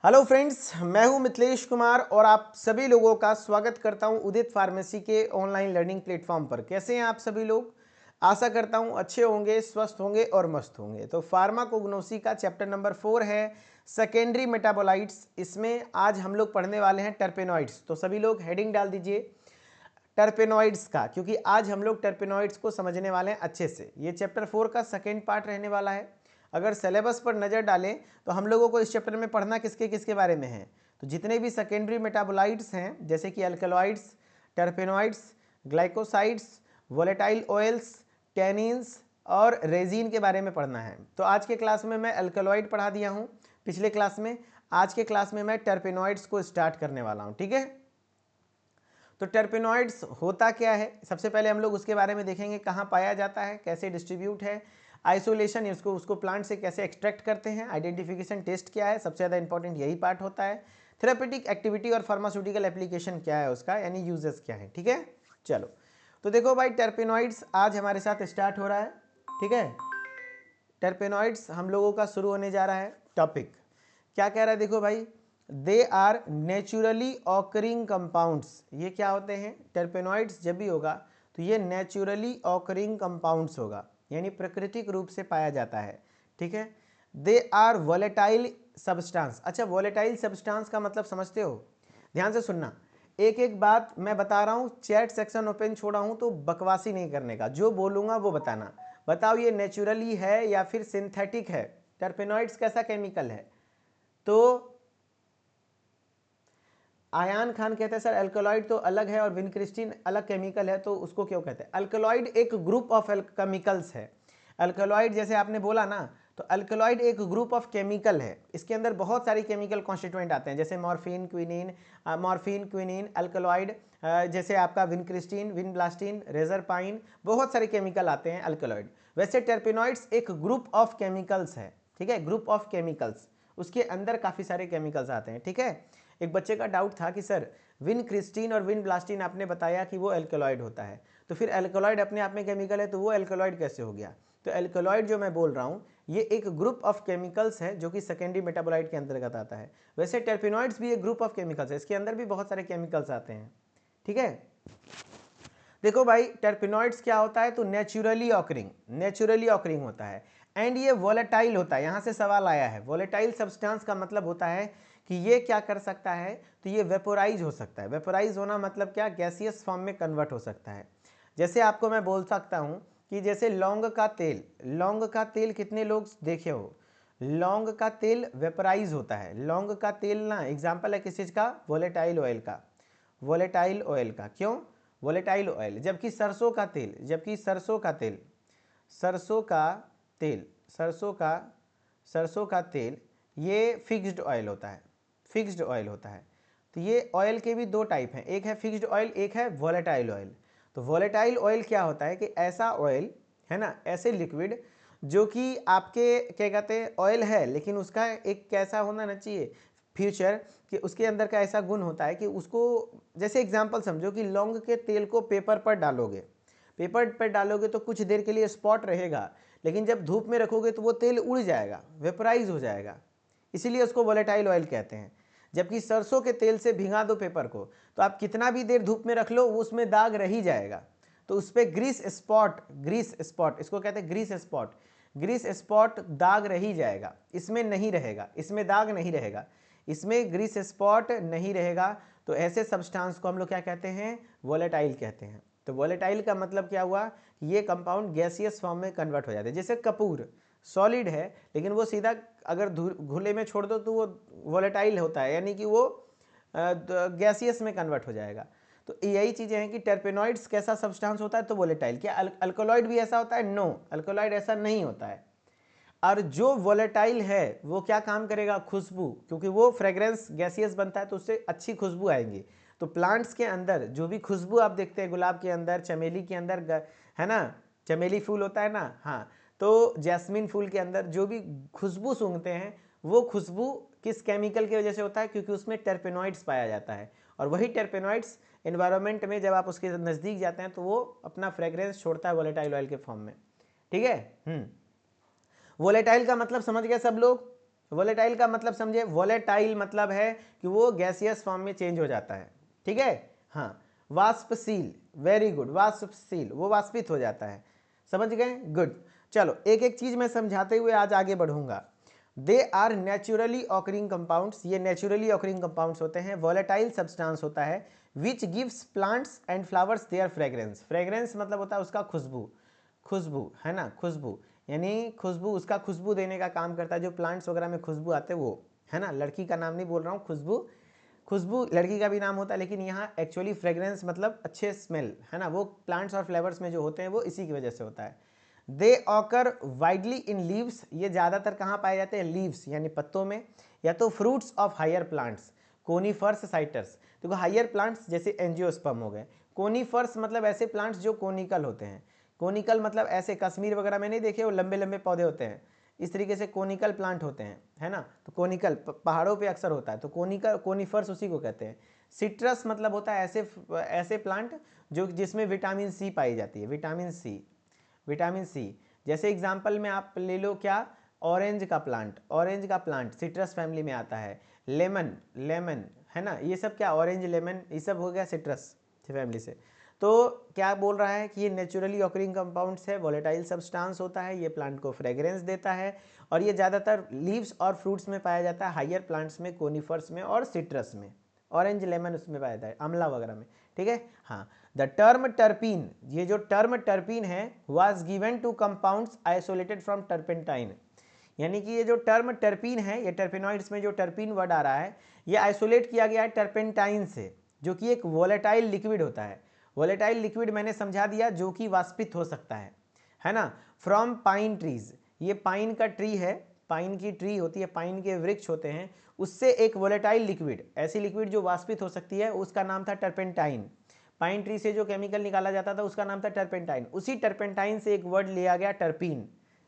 Hello friends, मैं हूं मिथिलेश कुमार और आप सभी लोगों का स्वागत करता हूं उदित फार्मेसी के ऑनलाइन लर्निंग प्लेटफॉर्म पर। कैसे हैं आप सभी लोग? आशा करता हूं अच्छे होंगे, स्वस्थ होंगे और मस्त होंगे। तो फार्माकोग्नोसी का चैप्टर नंबर 4 है सेकेंडरी मेटाबोलाइट्स। इसमें आज हम लोग पढ़ने वाले हैं टर्पेनॉइड्स। तो सभी लोग हेडिंग डाल दीजिए टर्पेनॉइड्स का, क्योंकि आज हम लोग टर्पेनॉइड्स को समझने वाले हैं अच्छे से। ये चैप्टर 4 का सेकेंड पार्ट रहने वाला है। अगर सिलेबस पर नज़र डालें तो हम लोगों को इस चैप्टर में पढ़ना किसके किसके बारे में है। तो जितने भी सेकेंडरी मेटाबोलाइट्स हैं, जैसे कि alkaloids, टर्पेनॉइड्स, glycosides, volatile oils, tannins और रेजिन के बारे में पढ़ना है। तो आज के क्लास में मैं अल्कलॉइड पढ़ा दिया हूँ पिछले क्लास में। आज के क्लास में मैं टर्पेनॉइड्स को स्टार्ट करने वाला हूँ। ठीक है, तो टर्पेनॉइड्स होता क्या है, सबसे पहले हम लोग उसके बारे में देखेंगे। कहाँ पाया जाता है, कैसे डिस्ट्रीब्यूट है, आइसोलेशन, उसको प्लांट से कैसे एक्सट्रैक्ट करते हैं, आइडेंटिफिकेशन टेस्ट क्या है, सबसे ज़्यादा इंपॉर्टेंट यही पार्ट होता है। थेरापेटिक एक्टिविटी और फार्मास्यूटिकल एप्लीकेशन क्या है उसका, यानी यूजेस क्या है। ठीक है, चलो तो देखो भाई, टर्पेनॉइड्स आज हमारे साथ स्टार्ट हो रहा है। ठीक है, टर्पेनॉइड्स हम लोगों का शुरू होने जा रहा है। टॉपिक क्या कह रहा है, देखो भाई, they are naturally occurring compounds. ये क्या होते हैं? टर्पेनॉइड्स जब भी होगा तो ये नेचुरली ऑकरिंग कंपाउंड्स होगा, यानी प्राकृतिक रूप से पाया जाता है। ठीक है, दे आर वोलेटाइल सब्सटेंस। अच्छा, वोलेटाइल सब्सटेंस का मतलब समझते हो? ध्यान से सुनना, एक एक बात मैं बता रहा हूँ, चैट सेक्शन ओपन छोड़ा हूँ, तो बकवासी नहीं करने का, जो बोलूँगा वो बताना। बताओ ये नेचुरली है या फिर सिंथेटिक है? टर्पेनॉइड्स कैसा केमिकल है? तो आयान खान कहते हैं सर अल्कलॉइड तो अलग है और विनक्रिस्टिन अलग केमिकल है, तो उसको क्यों कहते हैं? अल्कलॉइड एक ग्रुप ऑफ केमिकल्स है। अल्कलॉइड जैसे आपने बोला ना, तो अल्कलॉइड एक ग्रुप ऑफ केमिकल है। इसके अंदर बहुत सारी केमिकल कॉन्स्टिट्यूएंट आते हैं, जैसे मॉर्फिन क्विनिन अल्कलॉइड, जैसे आपका विनक्रिस्टिन, विनब्लास्टिन, रेजरपाइन, बहुत सारे केमिकल आते हैं अल्कलॉइड। वैसे टर्पेनॉइड्स एक ग्रुप ऑफ केमिकल्स है। ठीक है, ग्रुप ऑफ केमिकल्स, उसके अंदर काफ़ी सारे केमिकल्स आते हैं। ठीक है, एक बच्चे का डाउट था कि सर विनक्रिस्टिन और विनब्लास्टिन आपने बताया कि वो एल्कलॉइड होता है, तो फिर एल्कलॉइड अपने आप में केमिकल है, तो वो एल्कलॉइड कैसे हो गया? तो एल्कलॉइड जो मैं बोल रहा हूँ, ये एक ग्रुप ऑफ केमिकल्स है जो कि सेकेंडरी मेटाबोलाइट के अंतर्गत आता है। वैसे टर्पेनॉइड्स भी एक ग्रुप ऑफ केमिकल्स है, इसके अंदर भी बहुत सारे केमिकल्स आते हैं। ठीक है, देखो भाई, टर्पेनॉइड्स क्या होता है? तो नेचुरली ऑकरिंग होता है, एंड ये वोलेटाइल होता है। यहां से सवाल आया है, वोलेटाइल सब्सटेंस का मतलब होता है कि ये क्या कर सकता है? तो ये वेपोराइज हो सकता है। वेपोराइज होना मतलब क्या? गैसियस फॉर्म में कन्वर्ट हो सकता है। जैसे आपको मैं बोल सकता हूं कि जैसे लौंग का तेल कितने लोग देखे हो? लौंग का तेल वेपोराइज होता है। लौंग का तेल ना एग्जाम्पल है किस चीज का? वोलेटाइल ऑयल का। वोलेटाइल ऑयल का क्यों वोलेटाइल ऑयल? जबकि सरसों का तेल, सरसों का तेल सरसों का तेल ये फिक्स्ड ऑयल होता है। तो ये ऑयल के भी दो टाइप हैं, एक है फिक्स्ड ऑयल, एक है वोलेटाइल ऑयल। तो वोलेटाइल ऑयल क्या होता है कि ऐसा ऑयल है ना, ऐसे लिक्विड जो कि आपके क्या कहते हैं, ऑयल है, लेकिन उसका एक कैसा होना ना चाहिए फ्यूचर, कि उसके अंदर का ऐसा गुण होता है कि उसको, जैसे एग्जांपल समझो कि लौंग के तेल को पेपर पर डालोगे तो कुछ देर के लिए स्पॉट रहेगा, लेकिन जब धूप में रखोगे तो वो तेल उड़ जाएगा, वेपराइज हो जाएगा, इसीलिए उसको वोलेटाइल ऑयल कहते हैं। जबकि सरसों के तेल से भिंगा दो पेपर को, तो आप कितना भी देर धूप में रख लो वो उसमें दाग रह ही जाएगा, तो उस पर ग्रीस स्पॉट, इसको कहते हैं ग्रीस स्पॉट दाग रह ही जाएगा, इसमें नहीं रहेगा, इसमें दाग नहीं रहेगा, इसमें ग्रीस स्पॉट नहीं रहेगा। तो ऐसे सब्सटेंस को हम लोग क्या कहते हैं? वोलेटाइल कहते हैं। तो वोलेटाइल का मतलब क्या हुआ? ये कंपाउंड गैसियस फॉर्म में कन्वर्ट हो जाते हैं। जैसे कपूर सॉलिड है, लेकिन वो सीधा अगर घुले में छोड़ दो तो वो वोलेटाइल होता है, यानी कि वो गैसियस में कन्वर्ट हो जाएगा। तो यही चीज़ें हैं कि टर्पेनॉइड्स कैसा सब्सटेंस होता है? तो वोलेटाइल। क्या अल्कोलॉइड भी ऐसा होता है? नो, अल्कोलॉइड ऐसा नहीं होता है। और जो वोलेटाइल है वो क्या काम करेगा? खुशबू, क्योंकि वो फ्रेग्रेंस गैसियस बनता है तो उससे अच्छी खुशबू आएंगी। तो प्लांट्स के अंदर जो भी खुशबू आप देखते हैं, गुलाब के अंदर, चमेली के अंदर, है ना, चमेली फूल होता है ना, हाँ, तो जैस्मिन फूल के अंदर जो भी खुशबू सूंघते हैं, वो खुशबू किस केमिकल की वजह से होता है? क्योंकि उसमें टर्पेनॉइड्स पाया जाता है, और वही टर्पेनॉइड्स एनवायरनमेंट में जब आप उसके नज़दीक जाते हैं तो वो अपना फ्रेग्रेंस छोड़ता है वोलेटाइल ऑयल के फॉर्म में। ठीक है, वोलेटाइल का मतलब समझ गए सब लोग? वोलेटाइल का मतलब समझे, वोलेटाइल मतलब है कि वो गैसियस फॉर्म में चेंज हो जाता है, ठीक है। हाँ, वाष्पशील, वेरी गुड, वाष्पशील, वो वाष्पित हो जाता है, समझ गए, गुड। चलो एक एक चीज मैं समझाते हुए आज आगे बढ़ूंगा। They are naturally occurring compounds, ये नेचुरली ऑकरिंग कंपाउंड्स होते हैं। वोलेटाइल सब्सटेंस होता है which gives plants and flowers their fragrance, fragrance मतलब होता है उसका खुशबू, खुशबू है ना, खुशबू यानी खुशबू, उसका खुशबू देने का काम करता है, जो प्लांट्स वगैरह में खुशबू आते हैं वो, है ना। लड़की का नाम नहीं बोल रहा हूँ, खुशबू, खुशबू लड़की का भी नाम होता है, लेकिन यहाँ एक्चुअली फ्रेग्रेंस मतलब अच्छे स्मेल, है ना, वो प्लांट्स और फ्लावर्स में जो होते हैं वो इसी की वजह से होता है। दे ऑकर वाइडली इन लीव्स, ये ज़्यादातर कहाँ पाए जाते हैं, लीव्स यानी पत्तों में, या तो fruits of higher plants, conifers citrus. देखो हायर प्लांट्स जैसे एंजियोस्पर्म हो गए, कोनीफर्स मतलब ऐसे प्लांट्स जो कोनिकल होते हैं, कोनिकल मतलब ऐसे कश्मीर वगैरह में नहीं देखे वो लंबे लंबे पौधे होते हैं, इस तरीके से कोनिकल प्लांट होते हैं, है ना। तो कोनिकल पहाड़ों पे अक्सर होता है, तो कोनिकल, कोनिफर्स उसी को कहते हैं। सिट्रस मतलब होता है ऐसे ऐसे प्लांट जो जिसमें विटामिन सी पाई जाती है, विटामिन सी, विटामिन सी। जैसे एग्जांपल में आप ले लो क्या, ऑरेंज का प्लांट, ऑरेंज का प्लांट सिट्रस फैमिली में आता है। लेमन, लेमन है ना, ये सब क्या, ऑरेंज लेमन, ये सब हो गया सिट्रस फैमिली से। तो क्या बोल रहा है कि ये नेचुरली ऑकरिंग कंपाउंड्स है, वोलेटाइल सब्सटेंस होता है, ये प्लांट को फ्रेग्रेंस देता है, और ये ज़्यादातर लीव्स और फ्रूट्स में पाया जाता है, हायर प्लांट्स में, कोनिफर्स में और सिट्रस में। ऑरेंज लेमन उसमें पाया जाता है, आंवला वगैरह में, ठीक है। हाँ, द टर्म टर्पीन, ये जो टर्म टर्पीन है was given two compounds isolated from turpentine, यानी कि ये जो टर्म टर्पीन है, ये टर्पेनॉइड्स में जो टर्पीन वर्ड आ रहा है, ये आइसोलेट किया गया है टर्पेंटाइन से, जो कि एक वोलेटाइल लिक्विड होता है। वोलेटाइल लिक्विड मैंने समझा दिया, जो कि वाष्पित हो सकता है ना, फ्रॉम पाइन ट्रीज, ये पाइन का ट्री है, पाइन की ट्री होती है, पाइन के वृक्ष होते हैं, उससे एक वोलेटाइल लिक्विड, ऐसी लिक्विड जो वाष्पित हो सकती है, उसका नाम था टर्पेंटाइन। पाइन ट्री से जो केमिकल निकाला जाता था उसका नाम था टर्पेंटाइन, उसी टर्पेंटाइन से एक वर्ड लिया गया टर्पीन,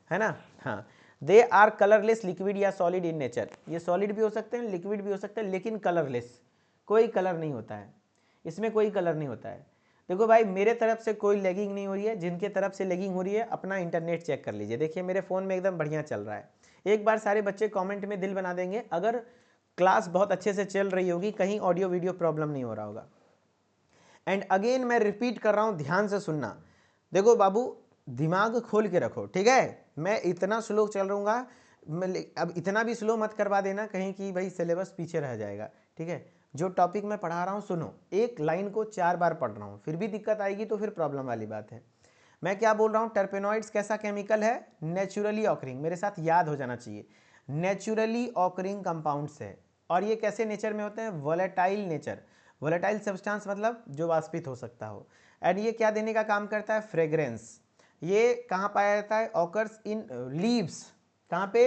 है ना। हाँ, दे आर कलरलेस लिक्विड या सॉलिड इन नेचर, ये सॉलिड भी हो सकते हैं, लिक्विड भी हो सकते हैं, लेकिन कलरलेस, कोई कलर नहीं होता है, इसमें कोई कलर नहीं होता है। देखो भाई, मेरे तरफ से कोई लैगिंग नहीं हो रही है, जिनके तरफ से लैगिंग हो रही है अपना इंटरनेट चेक कर लीजिए, देखिए मेरे फ़ोन में एकदम बढ़िया चल रहा है। एक बार सारे बच्चे कमेंट में दिल बना देंगे अगर क्लास बहुत अच्छे से चल रही होगी, कहीं ऑडियो वीडियो प्रॉब्लम नहीं हो रहा होगा। एंड अगेन मैं रिपीट कर रहा हूँ, ध्यान से सुनना। देखो बाबू, दिमाग खोल के रखो, ठीक है। मैं इतना स्लो चल रहूँगा, अब इतना भी स्लो मत करवा देना कहीं कि भाई सिलेबस पीछे रह जाएगा, ठीक है। जो टॉपिक मैं पढ़ा रहा हूँ सुनो, एक लाइन को 4 बार पढ़ रहा हूँ, फिर भी दिक्कत आएगी तो फिर प्रॉब्लम वाली बात है। मैं क्या बोल रहा हूँ, टर्पेनॉइड्स कैसा केमिकल है, नेचुरली ऑकरिंग, मेरे साथ याद हो जाना चाहिए, नेचुरली ऑकरिंग कंपाउंड्स है। और ये कैसे नेचर में होते हैं, वोलेटाइल नेचर, वोलेटाइल सब्सटेंस मतलब जो वाष्पित हो सकता हो। एंड ये क्या देने का काम करता है, फ्रेग्रेंस। ये कहाँ पाया जाता है, ऑकर्स इन लीव्स, कहाँ पे,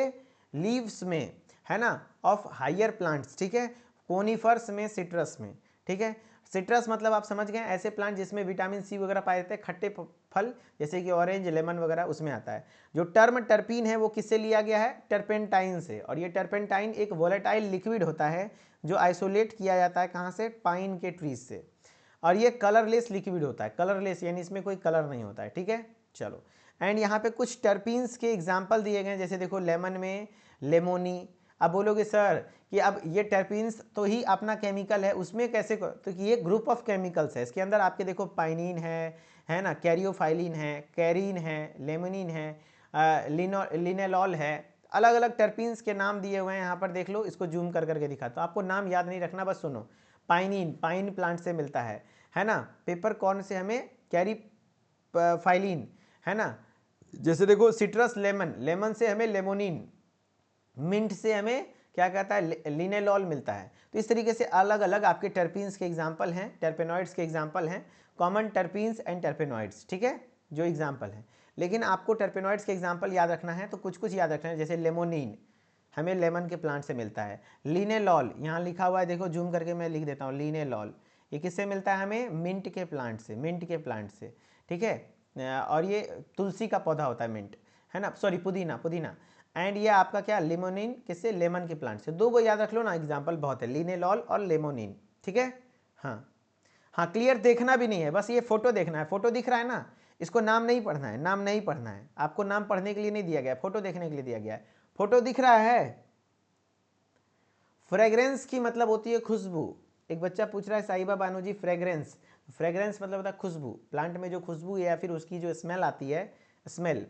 लीव्स में, है ना, ऑफ हायर प्लांट्स, ठीक है, कोनिफर्स में, सिट्रस में, ठीक है। सिट्रस मतलब आप समझ गए, ऐसे प्लांट जिसमें विटामिन सी वगैरह पाए जाते हैं, खट्टे फल जैसे कि ऑरेंज, लेमन वगैरह, उसमें आता है। जो टर्म टर्पीन है वो किससे लिया गया है, टर्पेंटाइन से, और ये टर्पेंटाइन एक वोलेटाइल लिक्विड होता है जो आइसोलेट किया जाता है कहाँ से, पाइन के ट्रीज से, और ये कलरलेस लिक्विड होता है, कलरलेस यानी इसमें कोई कलर नहीं होता है, ठीक है। चलो, एंड यहाँ पे कुछ टर्पीन्स के एग्जाम्पल दिए गए हैं, जैसे देखो लेमन में लेमोनी। अब बोलोगे सर कि अब ये टर्पीन्स तो ही अपना केमिकल है, उसमें कैसे, तो कि ये ग्रुप ऑफ केमिकल्स है, इसके अंदर आपके देखो पाइनिन है ना, कैरियोफाइलिन है, कैरीन है, लेमोनिन है, लिनेलॉल है, अलग अलग टर्पीन्स के नाम दिए हुए हैं यहाँ पर, देख लो, इसको जूम कर करके दिखाता हूँ, आपको नाम याद नहीं रखना, बस सुनो। पाइनिन, पाइन प्लांट से मिलता है ना। पेपर कॉर्न से हमें कैरी फाइलिन, है ना। जैसे देखो सिट्रस लेमन, लेमन से हमें लेमोनिन, मिंट से हमें क्या कहता है, लिनेलॉल मिलता है। तो इस तरीके से अलग अलग आपके टर्पीन्स के एग्जाम्पल हैं, टर्पेनॉइड्स के एग्जाम्पल हैं, कॉमन टर्पीन्स एंड टर्पेनॉइड्स, ठीक है, जो एग्जाम्पल हैं। लेकिन आपको टर्पेनॉइड्स के एग्जाम्पल याद रखना है तो कुछ कुछ याद रखना है, जैसे लेमोनिन हमें लेमन के प्लांट से मिलता है, लिनेलॉल यहाँ लिखा हुआ है, देखो जूम करके मैं लिख देता हूँ, लिनेलॉल ये किससे मिलता है हमें, मिंट के प्लांट से, मिंट के प्लांट से, ठीक है। और ये तुलसी का पौधा होता है मिंट, है ना, सॉरी पुदीना, पुदीना। एंड ये आपका क्या, लेमोनिन किससे, लेमन के प्लांट से। दो वो याद रख लो ना, एग्जाम्पल बहुत है, लिनेलॉल और लेमोनिन, ठीक है। हाँ हाँ, क्लियर, देखना भी नहीं है, बस ये फोटो देखना है, फोटो दिख रहा है ना, इसको नाम नहीं पढ़ना है, नाम नहीं पढ़ना है आपको, नाम पढ़ने के लिए नहीं दिया गया, फोटो देखने के लिए दिया गया है। फोटो दिख रहा है, फ्रेग्रेंस की मतलब होती है खुशबू। एक बच्चा पूछ रहा है साहिबा बानू जी फ्रेग्रेंस, फ्रेग्रेंस मतलब होता है खुशबू, प्लांट में जो खुशबू है या फिर उसकी जो स्मेल आती है, स्मेल।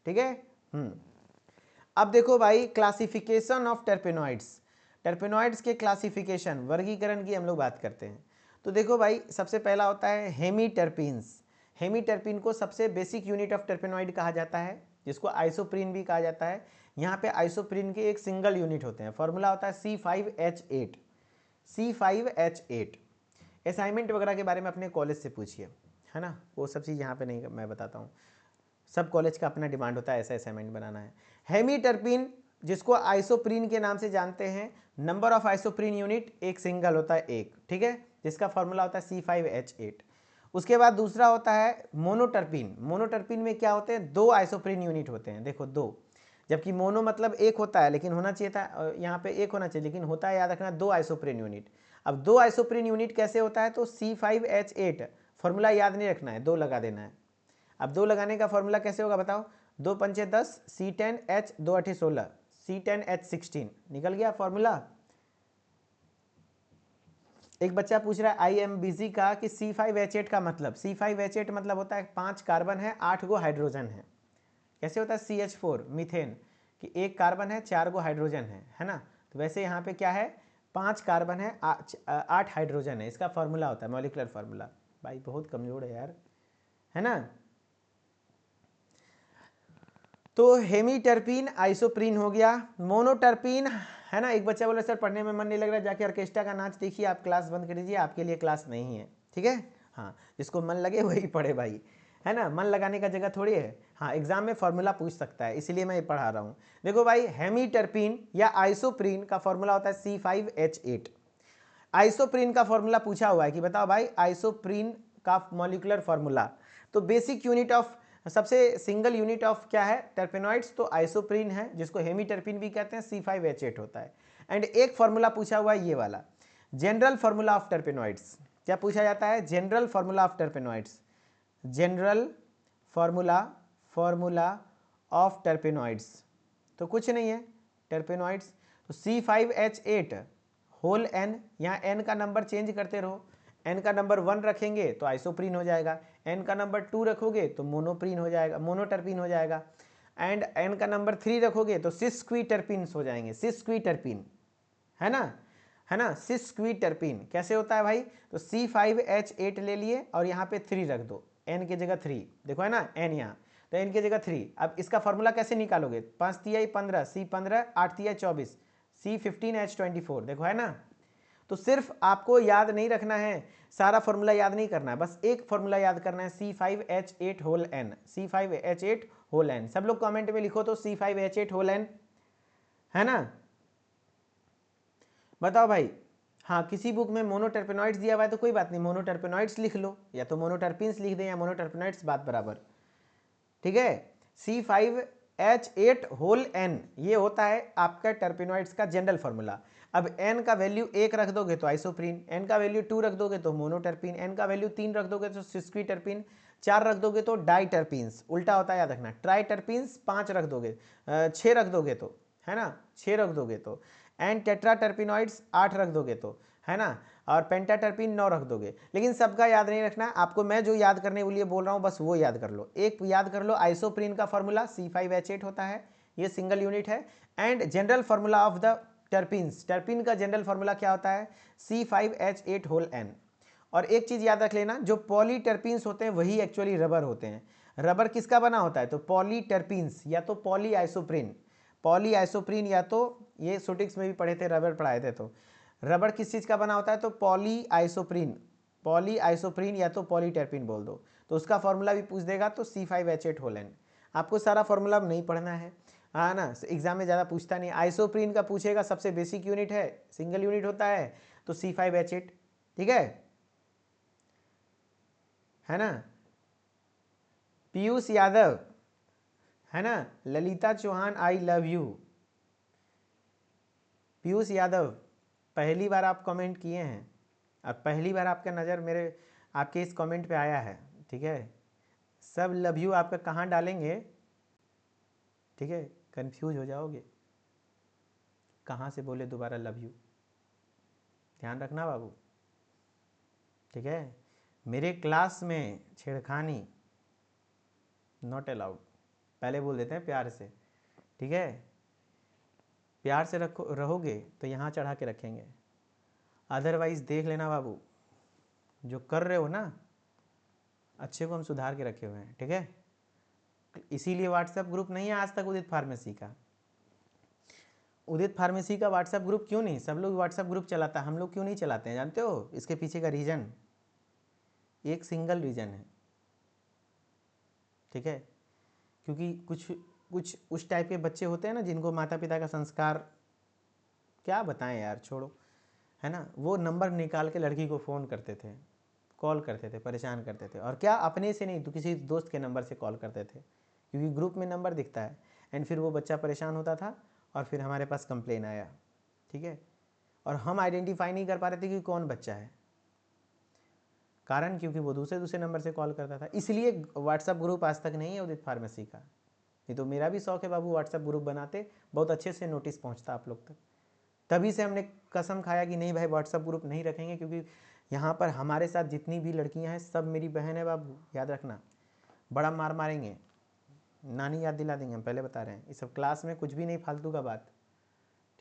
ठीक है। अब देखो भाई, क्लासिफिकेशन ऑफ टर्पेनॉइड्स, टर्पेनॉइड्स के क्लासिफिकेशन, वर्गीकरण की हम लोग बात करते हैं। तो देखो भाई, सबसे पहला होता है हेमीटर्पीन्स। हेमीटर्पीन को सबसे बेसिक यूनिट ऑफ टर्पेनॉइड कहा जाता है, जिसको आइसोप्रीन भी कहा जाता है। यहाँ पे आइसोप्रीन के एक सिंगल यूनिट होते हैं, फॉर्मूला होता है C5H8, C5H8। असाइनमेंट वगैरह के बारे में अपने कॉलेज से पूछिए, है ना, वो सब चीज़ यहाँ पे नहीं मैं बताता हूँ, सब कॉलेज का अपना डिमांड होता है ऐसा असाइनमेंट बनाना है। हेमीटर्पीन जिसको आइसोप्रीन के नाम से जानते हैं, नंबर ऑफ आइसोप्रीन यूनिट एक सिंगल होता है एक, ठीक है, जिसका फॉर्मूला होता है C5H8। उसके बाद दूसरा होता है मोनोटर्पीन। मोनोटर्पीन में क्या होते हैं, दो आइसोप्रीन यूनिट होते हैं, देखो दो, जबकि मोनो मतलब एक होता है, लेकिन होना चाहिए था यहाँ पे एक होना चाहिए, लेकिन होता है, याद रखना, दो आइसोप्रीन यूनिट। अब दो आइसोप्रीन यूनिट कैसे होता है, तो C5H8, फॉर्मूला याद नहीं रखना है, दो लगा देना है। अब दो लगाने का फॉर्मूला कैसे होगा बताओ, 2 पंचे 10, C10H, 2 8 16, C10H16, निकल गया फॉर्मूला। एक बच्चा पूछ रहा है IMBC का कि C5H8 का मतलब, C5H8 मतलब होता है 5 कार्बन है 8 गो हाइड्रोजन है। कैसे होता है CH4 मीथेन, कि एक कार्बन है 4 गो हाइड्रोजन है ना। तो वैसे यहाँ पे क्या है, 5 कार्बन है 8 हाइड्रोजन है, इसका फॉर्मूला होता है मॉलिक्यूलर फॉर्मूला। भाई बहुत कमजोर है यार, है ना। तो हेमीटर्पीन आइसोप्रीन हो गया। मोनोटर्पीन, है ना, एक बच्चा बोला सर पढ़ने में मन नहीं लग रहा, जाके ऑर्केस्ट्रा का नाच देखिए, आप क्लास बंद कर दीजिए, आपके लिए क्लास नहीं है, ठीक है। हाँ, जिसको मन लगे वही पढ़े भाई, है ना, मन लगाने का जगह थोड़ी है। हाँ, एग्जाम में फॉर्मूला पूछ सकता है, इसलिए मैं ये पढ़ा रहा हूँ। देखो भाई, हेमीटर्पीन या आइसोप्रीन का फॉर्मूला होता है C5H8। आइसोप्रीन का फॉर्मूला पूछा हुआ है कि बताओ भाई आइसोप्रीन का मॉलिक्यूलर फॉर्मूला। तो बेसिक यूनिट ऑफ, सबसे सिंगल यूनिट ऑफ क्या है, टर्पेनॉइड्स, तो आइसोप्रीन है, जिसको हेमीटर्पीन भी कहते हैं, C5H8 होता है। एंड एक फॉर्मूला पूछा हुआ है ये वाला, जनरल फॉर्मूला ऑफ टर्पेनॉइड्स। क्या पूछा जाता है, general formula of टर्पेनॉइड्स, general formula of टर्पेनॉइड्स। तो कुछ नहीं है टर्पेनॉइड्स, तो C5H8 होल एन, यहाँ एन का नंबर चेंज करते रहो, एन का नंबर 1 रखेंगे तो आइसोप्रीन हो जाएगा, एन का नंबर 2 रखोगे तो मोनोप्रीन हो जाएगा, मोनोटर्पीन हो जाएगा, एंड एन का नंबर 3 रखोगे तो सिस्क्वीटर्पीन्स हो जाएंगे, सिस्क्वीटर्पीन, है ना, है ना, सिस्क्वीटर्पीन। कैसे होता है भाई, तो C5H8 ले लिए और यहाँ पे 3 रख दो, एन की जगह 3, देखो है ना एन यहाँ, तो एन की जगह 3। अब इसका फॉर्मूला कैसे निकालोगे, 5 तिहाई 15, C15, 8 तिहाई 24, C15H24, देखो है ना। तो सिर्फ आपको याद नहीं रखना है, सारा फॉर्मूला याद नहीं करना है, बस एक फॉर्मूला याद करना है, C5H8 whole N, C5H8 whole N. सब लोग कमेंट में लिखो तो C5H8 होल एन, है ना। बताओ भाई, हाँ, किसी बुक में मोनोटर्पेनॉइड्स दिया हुआ है तो कोई बात नहीं, मोनोटर्पेनॉइड्स लिख लो, या तो मोनोटर्पीन्स लिख दें या मोनोटर्पेनॉइड्स, बात बराबर, ठीक है। C5H8 होल एन, ये होता है आपका टर्पेनॉइड्स का जनरल फॉर्मूला। अब एन का वैल्यू 1 रख दोगे तो आइसोप्रीन, एन का वैल्यू 2 रख दोगे तो मोनोटर्पीन, एन का वैल्यू 3 रख दोगे तो सिस्क्वीटर्पीन, 4 रख दोगे तो डाइटर्पीन्स, उल्टा होता है याद रखना, ट्राइटर्पीन्स 5 रख दोगे, 6 रख दोगे तो, है ना, 6 रख दोगे तो, एंड टेट्राटर्पिनॉइड्स 8 रख दोगे तो, है ना, और पेंटाटर्पिन 9 रख दोगे। लेकिन सबका याद नहीं रखना, आपको मैं जो याद करने के लिए बोल रहा हूँ बस वो याद कर लो। एक याद कर लो, आइसोप्रीन का फॉर्मूला C5H8 होता है, ये सिंगल यूनिट है। And general formula of the terpenes, terpene का जनरल फॉर्मूला क्या होता है, C5H8 होल एन। और एक चीज याद रख लेना, जो पॉलीटर्पीन्स होते हैं वही एक्चुअली रबर होते हैं। रबर किसका बना होता है, तो पॉलीटर्पीन्स या तो पॉलीआइसोप्रीन, पॉलीआइसोप्रीन या तो, ये सोटिक्स में भी पढ़े थे, रबर पढ़ाए थे, तो रबर किस चीज़ का बना होता है, तो पॉलीआइसोप्रीन, पॉलीआइसोप्रीन या तो पॉलीटर्पीन बोल दो, तो उसका फॉर्मूला भी पूछ देगा तो C5H8 होल एन। आपको सारा फॉर्मूला नहीं पढ़ना है, हाँ ना, एग्जाम में ज़्यादा पूछता नहीं। आइसोप्रीन का पूछेगा, सबसे बेसिक यूनिट है, सिंगल यूनिट होता है, तो C5H8, ठीक है ना। पीयूष यादव, है ना, Lalita Chauhan I love you. Piyush Yadav, पहली बार आप कमेंट किए हैं और पहली बार आपका नज़र मेरे आपके इस कमेंट पे आया है, ठीक है। सब लव यू आपका कहाँ डालेंगे, ठीक है, कंफ्यूज हो जाओगे। कहाँ से बोले दोबारा लव यू, ध्यान रखना बाबू, ठीक है। मेरे क्लास में छेड़खानी नॉट अलाउड, पहले बोल देते हैं प्यार से, ठीक है। प्यार से रहोगे तो यहाँ चढ़ा के रखेंगे, अदरवाइज देख लेना बाबू, जो कर रहे हो ना अच्छे को हम सुधार के रखे हुए हैं, ठीक है। इसीलिए व्हाट्सएप ग्रुप नहीं है आज तक उदित फार्मेसी का। उदित फार्मेसी का व्हाट्सएप ग्रुप क्यों नहीं, सब लोग व्हाट्सएप ग्रुप चलाता है, हम लोग क्यों नहीं चलाते हैं जानते हो? इसके पीछे का रीज़न एक सिंगल रीज़न है, ठीक है। क्योंकि कुछ उस टाइप के बच्चे होते हैं ना जिनको माता पिता का संस्कार क्या बताएं यार, छोड़ो, है ना। वो नंबर निकाल के लड़की को फ़ोन करते थे, कॉल करते थे, परेशान करते थे, और क्या अपने से नहीं तो किसी दोस्त के नंबर से कॉल करते थे, क्योंकि ग्रुप में नंबर दिखता है। एंड फिर वो बच्चा परेशान होता था और फिर हमारे पास कंप्लेन आया, ठीक है। और हम आइडेंटिफाई नहीं कर पा रहे थे कि कौन बच्चा है, कारण क्योंकि वो दूसरे नंबर से कॉल करता था। इसलिए व्हाट्सएप ग्रुप आज तक नहीं है उदित फार्मेसी का। ये तो मेरा भी शौक है बाबू, व्हाट्सएप ग्रुप बनाते, बहुत अच्छे से नोटिस पहुंचता आप लोग तक। तभी से हमने कसम खाया कि नहीं भाई व्हाट्सएप ग्रुप नहीं रखेंगे, क्योंकि यहाँ पर हमारे साथ जितनी भी लड़कियाँ हैं सब मेरी बहन है बाबू, याद रखना। बड़ा मार मारेंगे, नानी याद दिला देंगे, हम पहले बता रहे हैं। इस सब क्लास में कुछ भी नहीं फालतू का बात,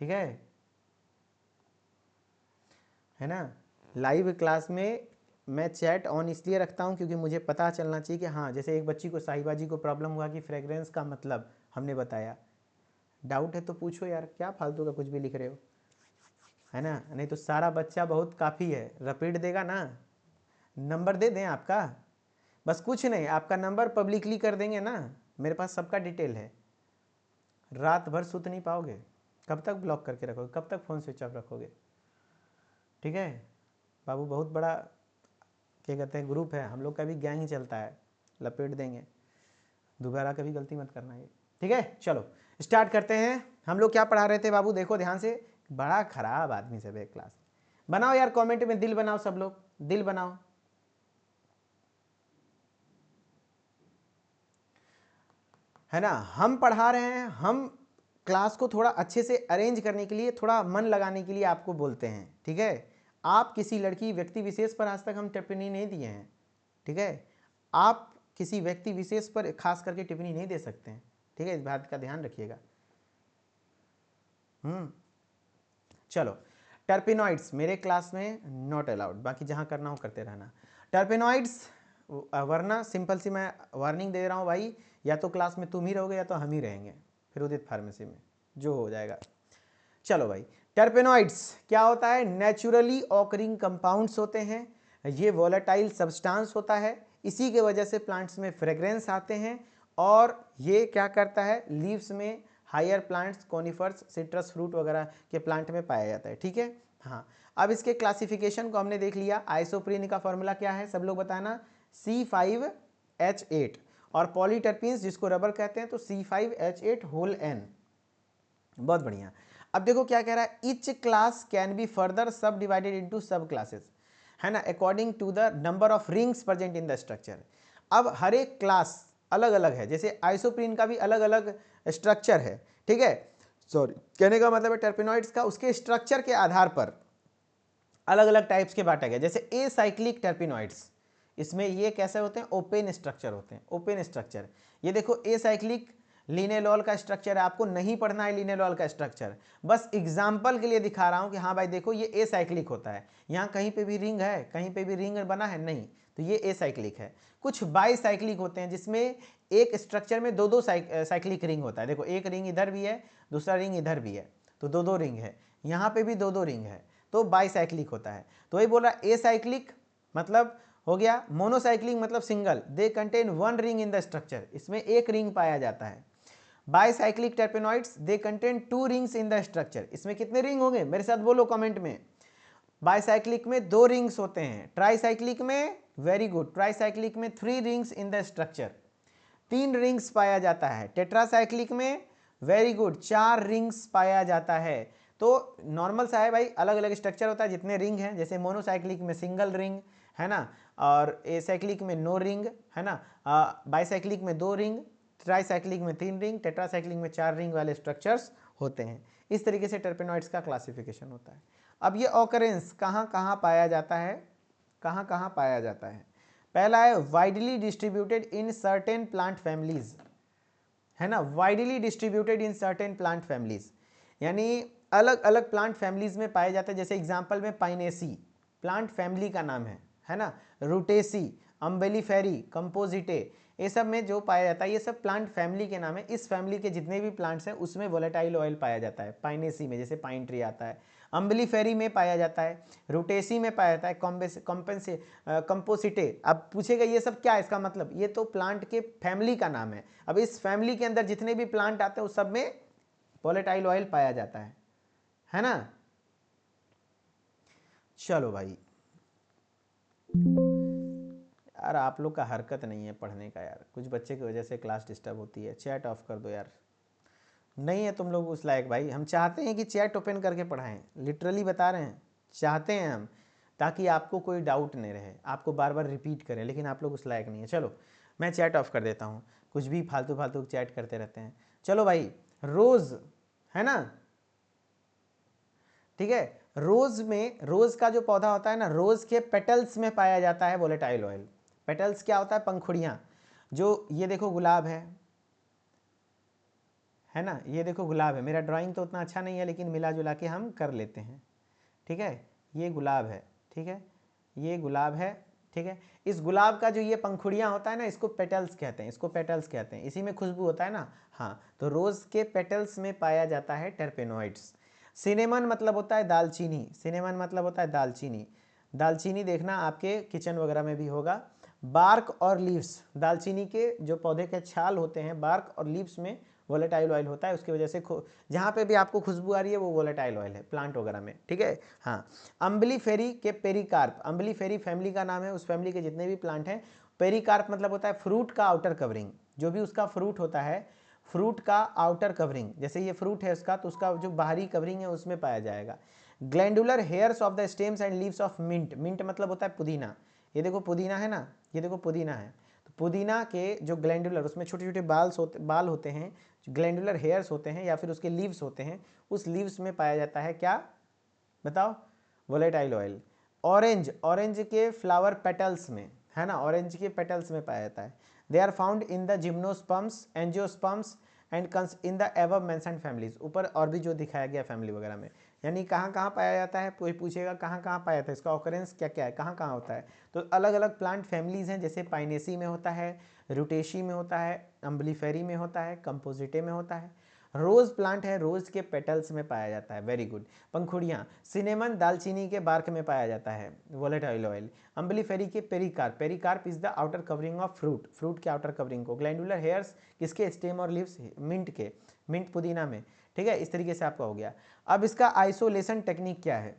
ठीक है ना। लाइव क्लास में मैं चैट ऑन इसलिए रखता हूँ क्योंकि मुझे पता चलना चाहिए कि हाँ, जैसे एक बच्ची को साहिबा जी को प्रॉब्लम हुआ कि फ्रेग्रेंस का मतलब हमने बताया, डाउट है तो पूछो यार, क्या फालतू का कुछ भी लिख रहे हो, है ना। नहीं तो सारा बच्चा बहुत काफ़ी है, रिपीट देगा ना, नंबर दे दें आपका, बस कुछ नहीं, आपका नंबर पब्लिकली कर देंगे ना, मेरे पास सबका डिटेल है। रात भर सुत नहीं पाओगे, कब तक ब्लॉक करके रखोगे, कब तक फ़ोन स्विच ऑफ रखोगे, ठीक है बाबू। बहुत बड़ा क्या कहते हैं ग्रुप है, हम लोग का भी गैंग ही चलता है, लपेट देंगे, दोबारा कभी गलती मत करना ये, ठीक है। चलो स्टार्ट करते हैं। हम लोग क्या पढ़ा रहे थे बाबू, देखो ध्यान से, बड़ा खराब आदमी सब है क्लास। बनाओ यार कमेंट में दिल बनाओ, सब लोग दिल बनाओ, है ना। हम पढ़ा रहे हैं, हम क्लास को थोड़ा अच्छे से अरेंज करने के लिए, थोड़ा मन लगाने के लिए आपको बोलते हैं, ठीक है। आप किसी लड़की व्यक्ति विशेष पर आज तक हम टिप्पणी नहीं दिए हैं, ठीक है। आप किसी व्यक्ति विशेष पर खास करके टिप्पणी नहीं दे सकते हैं, ठीक है, इस बात का ध्यान रखिएगा। चलो, टर्पेनॉइड्स मेरे क्लास में नॉट अलाउड, बाकी जहाँ करना हो करते रहना। टर्पेनॉइड्स, वरना सिंपल सी मैं वार्निंग दे रहा हूँ भाई, या तो क्लास में तुम ही रहोगे या तो हम ही रहेंगे, फिर उदित फार्मेसी में जो हो जाएगा। चलो भाई, टर्पेनॉइड्स क्या होता है, नेचुरली ऑकरिंग कंपाउंड्स होते हैं, ये वोलेटाइल सब्सटेंस होता है, इसी के वजह से प्लांट्स में फ्रेग्रेंस आते हैं, और ये क्या करता है, लीव्स में higher plants, conifers, citrus fruit वगैरह के प्लांट में पाया जाता है, ठीक है। हाँ, अब इसके क्लासिफिकेशन को हमने देख लिया। आइसोप्रीन का फॉर्मूला क्या है, सब लोग बताना, C5H8, और पॉलीटर्पीन्स जिसको रबर कहते हैं तो C5H8 होल N। बहुत बढ़िया। अब देखो क्या कह रहा है, each class can be further subdivided into subclasses, है ना, according to the number of rings present in the structure. अब हर एक क्लास अलग अलग है, जैसे आइसोप्रीन का भी अलग अलग स्ट्रक्चर है, ठीक है। सॉरी, कहने का मतलब है टर्पेनॉइड्स का उसके स्ट्रक्चर के आधार पर अलग अलग टाइप्स के बांटा गया। जैसे ए साइक्लिक टर्पेनॉइड्स, इसमें ये कैसे होते हैं, ओपन स्ट्रक्चर होते हैं, ओपन स्ट्रक्चर। ये देखो ए साइक्लिक लिनेलॉल का स्ट्रक्चर है, आपको नहीं पढ़ना है लिनेलॉल का स्ट्रक्चर, बस एग्जाम्पल के लिए दिखा रहा हूं कि हाँ भाई देखो ये ए साइक्लिक होता है, यहाँ कहीं पे भी रिंग है, कहीं पे भी रिंग बना है नहीं, तो ये ए साइक्लिक है। कुछ बाई साइक्लिक होते हैं जिसमें एक स्ट्रक्चर में दो दो साइक्लिक रिंग होता है, देखो एक रिंग इधर भी है, दूसरा रिंग इधर भी है, तो दो दो रिंग है, यहाँ पे भी दो दो रिंग है, तो बाईसाइक्लिक होता है। तो वही बोल रहा है ए साइक्लिक मतलब हो गया, मोनोसाइक्लिक मतलब single, they contain one ring in the structure, इसमें एक रिंग पाया जाता है। Bicyclic टर्पेनॉइड्स they contain two rings in the structure, इसमें कितने रिंग होंगे मेरे साथ बोलो कमेंट में। बाईसाइक्लिक में दो रिंग्स होते हैं, ट्राईसाइक्लिक में, वेरी गुड, ट्राईसाइक्लिक में three rings in the structure, तीन रिंग्स पाया जाता है। टेट्रासाइक्लिक में, वेरी गुड, चार रिंग्स पाया जाता है। तो नॉर्मल सा है भाई, अलग अलग स्ट्रक्चर होता है जितने रिंग हैं, जैसे मोनोसाइक्लिक में सिंगल रिंग, है ना, और एसाइक्लिक में नो रिंग, है ना, बाईसाइक्लिक में दो रिंग, ट्राईसाइक्लिक में तीन रिंग, टेट्रासाइक्लिक में चार रिंग वाले स्ट्रक्चर्स होते हैं। इस तरीके से टर्पेनॉइड्स का क्लासिफिकेशन होता है। अब ये ऑकरेंस कहाँ कहाँ पाया जाता है, कहाँ कहाँ पाया जाता है? पहला है widely distributed in certain plant families, है ना, widely distributed in certain plant families, यानी अलग अलग प्लांट फैमिलीज में पाए जाते हैं। जैसे एग्जांपल में पाइनेसी प्लांट फैमिली का नाम है ना, रूटेसी, अम्बेलिफेरी, कंपोजिटे, ये सब में जो पाया जाता है ये सब प्लांट फैमिली के नाम है। इस फैमिली के जितने भी प्लांट्स हैं उसमें वोलेटाइल ऑयल पाया जाता है। पाइनेसी में जैसे पाइन ट्री आता है, अम्बेलिफेरी में पाया जाता है, रूटेसी में पाया जाता है, कंपोसिटे। अब पूछेगा ये सब क्या है, इसका मतलब ये तो प्लांट के फैमिली का नाम है। अब इस फैमिली के अंदर जितने भी प्लांट आते हैं उस सब में वोलेटाइल ऑयल पाया जाता है ना। चलो भाई, यार आप लोग का हरकत नहीं है पढ़ने का यार, कुछ बच्चे की वजह से क्लास डिस्टर्ब होती है। चैट ऑफ कर दो यार, नहीं है तुम लोग उस लायक भाई। हम चाहते हैं कि चैट ओपन करके पढ़ाएं, लिटरली बता रहे हैं, चाहते हैं हम, ताकि आपको कोई डाउट नहीं रहे, आपको बार बार रिपीट करें, लेकिन आप लोग उस लायक नहीं है। चलो मैं चैट ऑफ कर देता हूँ, कुछ भी फालतू फालतू चैट करते रहते हैं। चलो भाई, रोज़ है ना, ठीक है, रोज में, रोज का जो पौधा होता है ना, रोज के पेटल्स में पाया जाता है वोलेटाइल ऑयल। पेटल्स क्या होता है? पंखुड़ियाँ। जो ये देखो गुलाब है ना, ये देखो गुलाब है। मेरा ड्राइंग तो उतना अच्छा नहीं है लेकिन मिला जुला के हम कर लेते हैं, ठीक है। ये गुलाब है, ठीक है, ये गुलाब है, ठीक है। इस गुलाब का जो ये पंखुड़ियाँ होता है ना, इसको पेटल्स कहते हैं, इसको पेटल्स कहते हैं। इसी में खुशबू होता है ना, हाँ। तो रोज़ के पेटल्स में पाया जाता है टर्पेनॉइड्स। सिनेमन मतलब होता है दालचीनी, सिनेमन मतलब होता है दालचीनी। दालचीनी देखना आपके किचन वगैरह में भी होगा। बार्क और लीव्स, दालचीनी के जो पौधे के छाल होते हैं, बार्क और लीव्स में वोलेटाइल ऑयल होता है। उसकी वजह से जहाँ पे भी आपको खुशबू आ रही है वो वोलेटाइल ऑयल है, प्लांट वगैरह में, ठीक है। हाँ, अम्बलीफेरी के पेरिकार्प, अम्बलीफेरी फैमिली का नाम है, उस फैमिली के जितने भी प्लांट हैं। पेरिकार्प मतलब होता है फ्रूट का आउटर कवरिंग, जो भी उसका फ्रूट होता है, फ्रूट का आउटर कवरिंग, जैसे ये फ्रूट है उसका, तो उसका जो बाहरी कवरिंग है उसमें पाया जाएगा। Glandular hairs of the stems and leaves of mint, mint मतलब होता है पुदीना। ये देखो पुदीना है ना, ये देखो पुदीना है, तो पुदीना के जो ग्लैंडुलर, उसमें छोटे छोटे बाल होते हैं, ग्लैंडुलर हेयर्स होते हैं या फिर उसके लीव्स होते हैं, उस लीव्स में पाया जाता है क्या, बताओ, वोलेटाइल ऑयल। ऑरेंज, ऑरेंज के फ्लावर पेटल्स में, है ना, ऑरेंज के पेटल्स में पाया जाता है। They are found in the gymnosperms, angiosperms and in the above mentioned families, ऊपर और भी जो दिखाया गया फैमिली वगैरह में। यानी कहाँ कहाँ पाया जाता है, कोई पूछेगा कहाँ कहाँ पाया जाता है, इसका ऑकरेंस क्या क्या है, कहाँ कहाँ होता है। तो अलग अलग प्लांट फैमिलीज हैं, जैसे पाइनेसी में होता है, रूटेशी में होता है, अम्बलीफेरी में होता है, कंपोजिटे में होता है। रोज प्लांट है, रोज के पेटल्स में पाया जाता है, वेरी गुड। पंखुड़ियाँ, सिनेमन दालचीनी के बार्क में पाया जाता है वोलेटाइल ऑयल। अम्बलीफेरी के pericarp, pericarp is the outer covering of fruit, fruit के आउटर कवरिंग को। ग्लैंडुलर हेयर्स किसके, स्टेम और लीव्स, मिंट के, मिंट पुदीना में, ठीक है। इस तरीके से आपका हो गया। अब इसका आइसोलेशन टेक्निक क्या है,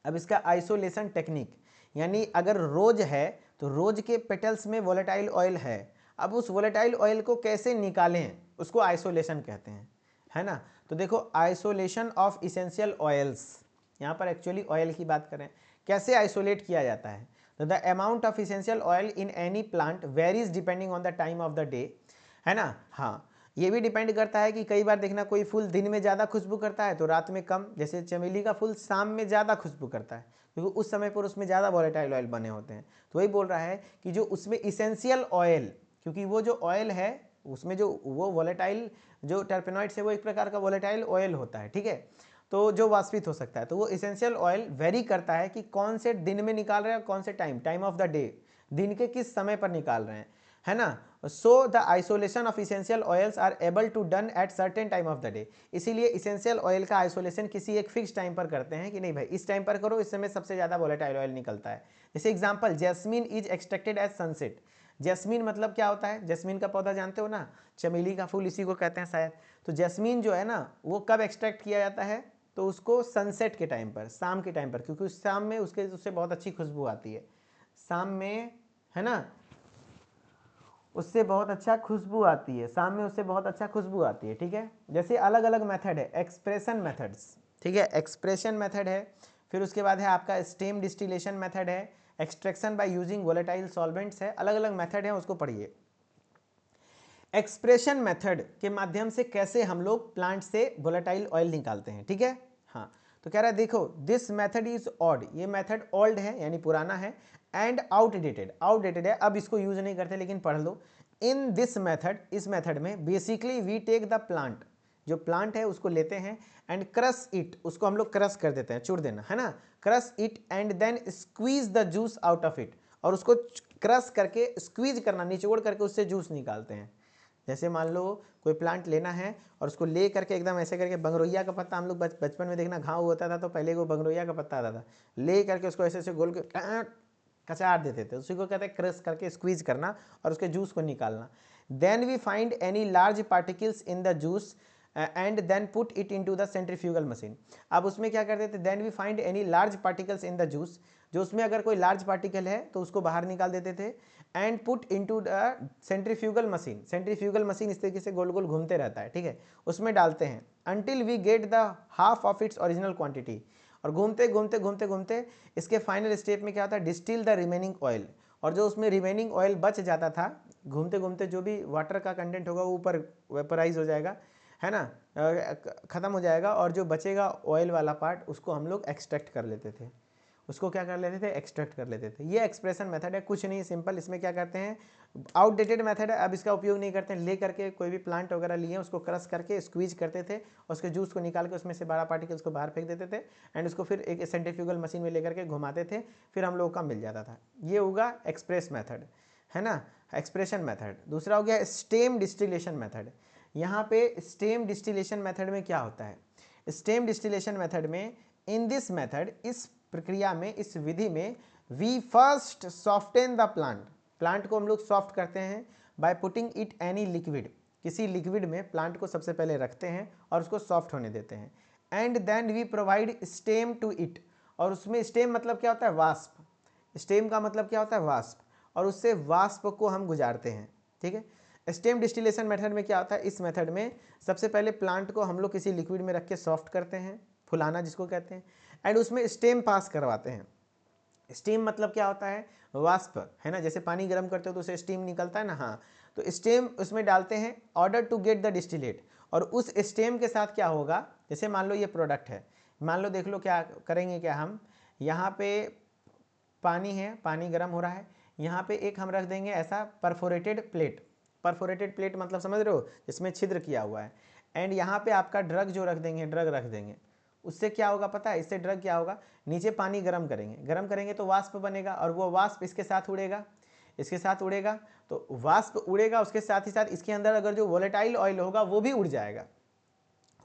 अब इसका आइसोलेशन टेक्निक, यानी अगर रोज है तो रोज के पेटल्स में वोलेटाइल ऑयल है, अब उस वोलेटाइल ऑयल को कैसे निकालें, उसको आइसोलेशन कहते हैं, है ना। तो देखो, आइसोलेशन ऑफ इसेंशियल ऑयल्स, यहाँ पर एक्चुअली ऑयल की बात करें, कैसे आइसोलेट किया जाता है। तो the amount of essential oil in any plant varies depending on the time of the day, है ना। हाँ, ये भी डिपेंड करता है कि कई बार देखना कोई फूल दिन में ज़्यादा खुशबू करता है तो रात में कम, जैसे चमेली का फूल शाम में ज़्यादा खुशबू करता है क्योंकि उस समय पर उसमें ज़्यादा वोलेटाइल ऑयल बने होते हैं। तो वही बोल रहा है कि जो उसमें इसेंशियल ऑयल, क्योंकि वो जो ऑयल है उसमें जो वो वोलेटाइल, जो टर्पेनॉइड्स है वो एक प्रकार का वोलेटाइल ऑयल होता है, ठीक है। तो जो वाष्पित हो सकता है, तो वो इसेंशियल ऑयल वेरी करता है कि कौन से दिन में निकाल रहे हैं, कौन से टाइम ऑफ द डे, दिन के किस समय पर निकाल रहे हैं, है ना। So the isolation of essential oils are able to done at certain time of the day, इसीलिए इसेंशियल ऑयल का आइसोलेशन किसी एक फिक्स टाइम पर करते हैं कि नहीं भाई इस टाइम पर करो, इस समय सबसे ज़्यादा वोलेटाइल ऑयल निकलता है। जैसे example, jasmine is extracted as sunset. Jasmine मतलब क्या होता है, जैस्मीन का पौधा जानते हो ना, चमेली का फूल इसी को कहते हैं शायद। तो जैस्मीन जो है ना वो कब एक्सट्रैक्ट किया जाता है, तो उसको सनसेट के टाइम पर, शाम के टाइम पर, क्योंकि उस शाम में उससे बहुत अच्छी खुशबू आती है, शाम में, है ना, उससे बहुत अच्छा खुशबू आती है, शाम में उससे बहुत अच्छा खुशबू आती है, ठीक है। जैसे अलग अलग मेथड है, एक्सप्रेशन मेथड्स, ठीक है, एक्सप्रेशन मेथड है। फिर उसके बाद है आपका स्टेम डिस्टिलेशन मेथड है, extraction by using volatile solvents है, अलग अलग मेथड है, उसको पढ़िए। एक्सप्रेशन मेथड के माध्यम से कैसे हम लोग प्लांट से वोलेटाइल ऑयल निकालते हैं, ठीक है। हाँ, तो कह रहा है देखो, दिस मेथड इज ऑड, ये मेथड ओल्ड है यानी पुराना है, एंड आउटडेटेड है, अब इसको यूज नहीं करते, लेकिन पढ़ लो। इन दिस मेथड, इस मेथड में basically we take the plant, जो प्लांट है उसको लेते हैं, एंड क्रश इट, उसको हम लोग क्रश कर देते हैं, चूर देना है ना, crush it and then squeeze the juice out of it, और उसको क्रश करके स्क्वीज करना, निचोड़ करके उससे जूस निकालते हैं। जैसे मान लो कोई प्लांट लेना है और उसको ले करके एकदम ऐसे करके, बंगरोइया का पत्ता, हम लोग बचपन में देखना घाव होता था तो पहले वो बंगरोइया का पत्ता आता था, ले करके उसको ऐसे ऐसे गोल के कचार देते थे, उसी को कहते हैं क्रश करके स्क्वीज करना और उसके जूस को निकालना। Then we find any large particles in the juice and then put it into the centrifugal machine. अब उसमें क्या करते थे, then we find any large particles in the juice, जो उसमें अगर कोई लार्ज पार्टिकल है तो उसको बाहर निकाल देते थे, and put into the centrifugal machine, centrifugal machine इस तरीके से गोल गोल घूमते रहता है, ठीक है, उसमें डालते हैं, until we get the half of its original quantity, और घूमते घूमते घूमते घूमते इसके फाइनल स्टेप में क्या होता है, डिस्टिल द रिमेनिंग ऑयल, और जो उसमें रिमेनिंग ऑयल बच जाता था, घूमते घूमते जो भी वाटर का कंटेंट होगा वो ऊपर वेपराइज हो जाएगा, है ना, ख़त्म हो जाएगा, और जो बचेगा ऑयल वाला पार्ट उसको हम लोग एक्सट्रैक्ट कर लेते थे, उसको क्या कर लेते थे, एक्सट्रैक्ट कर लेते थे। ये एक्सप्रेशन मेथड है, कुछ नहीं, सिंपल। इसमें क्या करते हैं, आउटडेटेड मेथड है, अब इसका उपयोग नहीं करते हैं, ले करके कोई भी प्लांट वगैरह लिए उसको क्रश करके स्क्वीज करते थे, उसके जूस को निकाल के उसमें से बड़ा पार्टिकल्स को बाहर फेंक देते थे, एंड उसको फिर एक सेंट्रीफ्यूगल मशीन में लेकर के घुमाते थे, फिर हम लोगों का मिल जाता था। ये होगा एक्सप्रेस मेथड, है ना, एक्सप्रेशन मेथड। दूसरा हो गया स्टेम डिस्टिलेशन मेथड। यहाँ पे स्टेम डिस्टिलेशन मेथड में क्या होता है, स्टेम डिस्टिलेशन मेथड में, इन दिस मेथड, इस प्रक्रिया में, इस विधि में, we first soften the plant, plant को हम लोग सॉफ्ट करते हैं, by putting it any liquid, किसी लिक्विड में प्लांट को सबसे पहले रखते हैं और उसको सॉफ्ट होने देते हैं, and then we provide steam to it, और उसमें स्टेम मतलब क्या होता है, वाष्प, स्टेम का मतलब क्या होता है, वाष्प, और उससे वाष्प को हम गुजारते हैं, ठीक है। स्टेम डिस्टिलेशन मेथड में क्या होता है, इस मेथड में सबसे पहले प्लांट को हम लोग किसी लिक्विड में रख के सॉफ्ट करते हैं, फुलाना जिसको कहते हैं, एंड उसमें स्टेम पास करवाते हैं। स्टीम मतलब क्या होता है, वाष्प, है ना, जैसे पानी गर्म करते हो तो उसे स्टीम निकलता है ना, हाँ, तो स्टेम उसमें डालते हैं, order to get the distillate, और उस स्टेम के साथ क्या होगा, जैसे मान लो ये प्रोडक्ट है, मान लो देख लो क्या करेंगे, क्या हम यहाँ पे पानी है, पानी गर्म हो रहा है, यहाँ पे एक हम रख देंगे ऐसा परफोरेटेड प्लेट, परफोरेटेड प्लेट मतलब समझ रहे हो, जिसमें छिद्र किया हुआ है, एंड यहाँ पे आपका ड्रग जो रख देंगे, ड्रग रख देंगे, उससे क्या होगा पता है, इससे ड्रग क्या होगा, नीचे पानी गर्म करेंगे, गर्म करेंगे तो वाष्प बनेगा, और वो वाष्प इसके साथ उड़ेगा, इसके साथ उड़ेगा, तो वाष्प उड़ेगा, उसके साथ ही साथ इसके अंदर अगर जो वोलेटाइल ऑयल होगा वो भी उड़ जाएगा,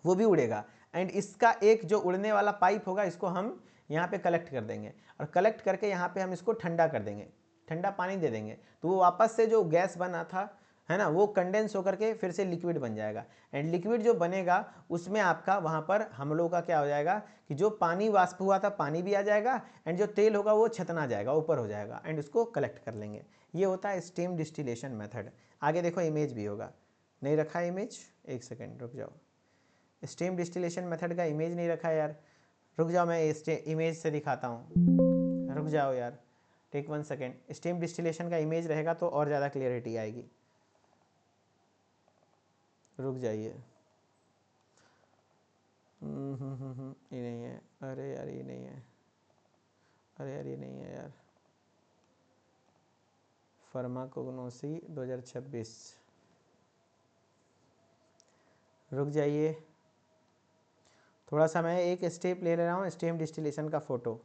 वो भी उड़ेगा, एंड इसका एक जो उड़ने वाला पाइप होगा इसको हम यहाँ पे कलेक्ट कर देंगे, और कलेक्ट करके यहाँ पे हम इसको ठंडा कर देंगे, ठंडा पानी दे देंगे, तो वो वापस से जो गैस बना था, है ना, वो कंडेंस होकर के फिर से लिक्विड बन जाएगा, एंड लिक्विड जो बनेगा उसमें आपका वहाँ पर हम लोगों का क्या हो जाएगा कि जो पानी वाष्प हुआ था पानी भी आ जाएगा, एंड जो तेल होगा वो छतना जाएगा, ऊपर हो जाएगा, एंड उसको कलेक्ट कर लेंगे। ये होता है स्टीम डिस्टिलेशन मेथड। आगे देखो इमेज भी होगा, नहीं रखा है इमेज, एक सेकेंड रुक जाओ, स्टीम डिस्टिलेशन मेथड का इमेज नहीं रखा है यार, रुक जाओ मैं इमेज से दिखाता हूँ, रुक जाओ यार, टेक 1 सेकेंड। स्टीम डिस्टिलेशन का इमेज रहेगा तो और ज़्यादा क्लियरिटी आएगी, रुक जाइए। ये नहीं है, अरे यार ये नहीं है, अरे यार ये नहीं है यार, फार्माकोग्नोसी 2026, रुक जाइए, थोड़ा सा मैं एक स्टेप ले रहा हूँ, स्टीम डिस्टिलेशन का फ़ोटो,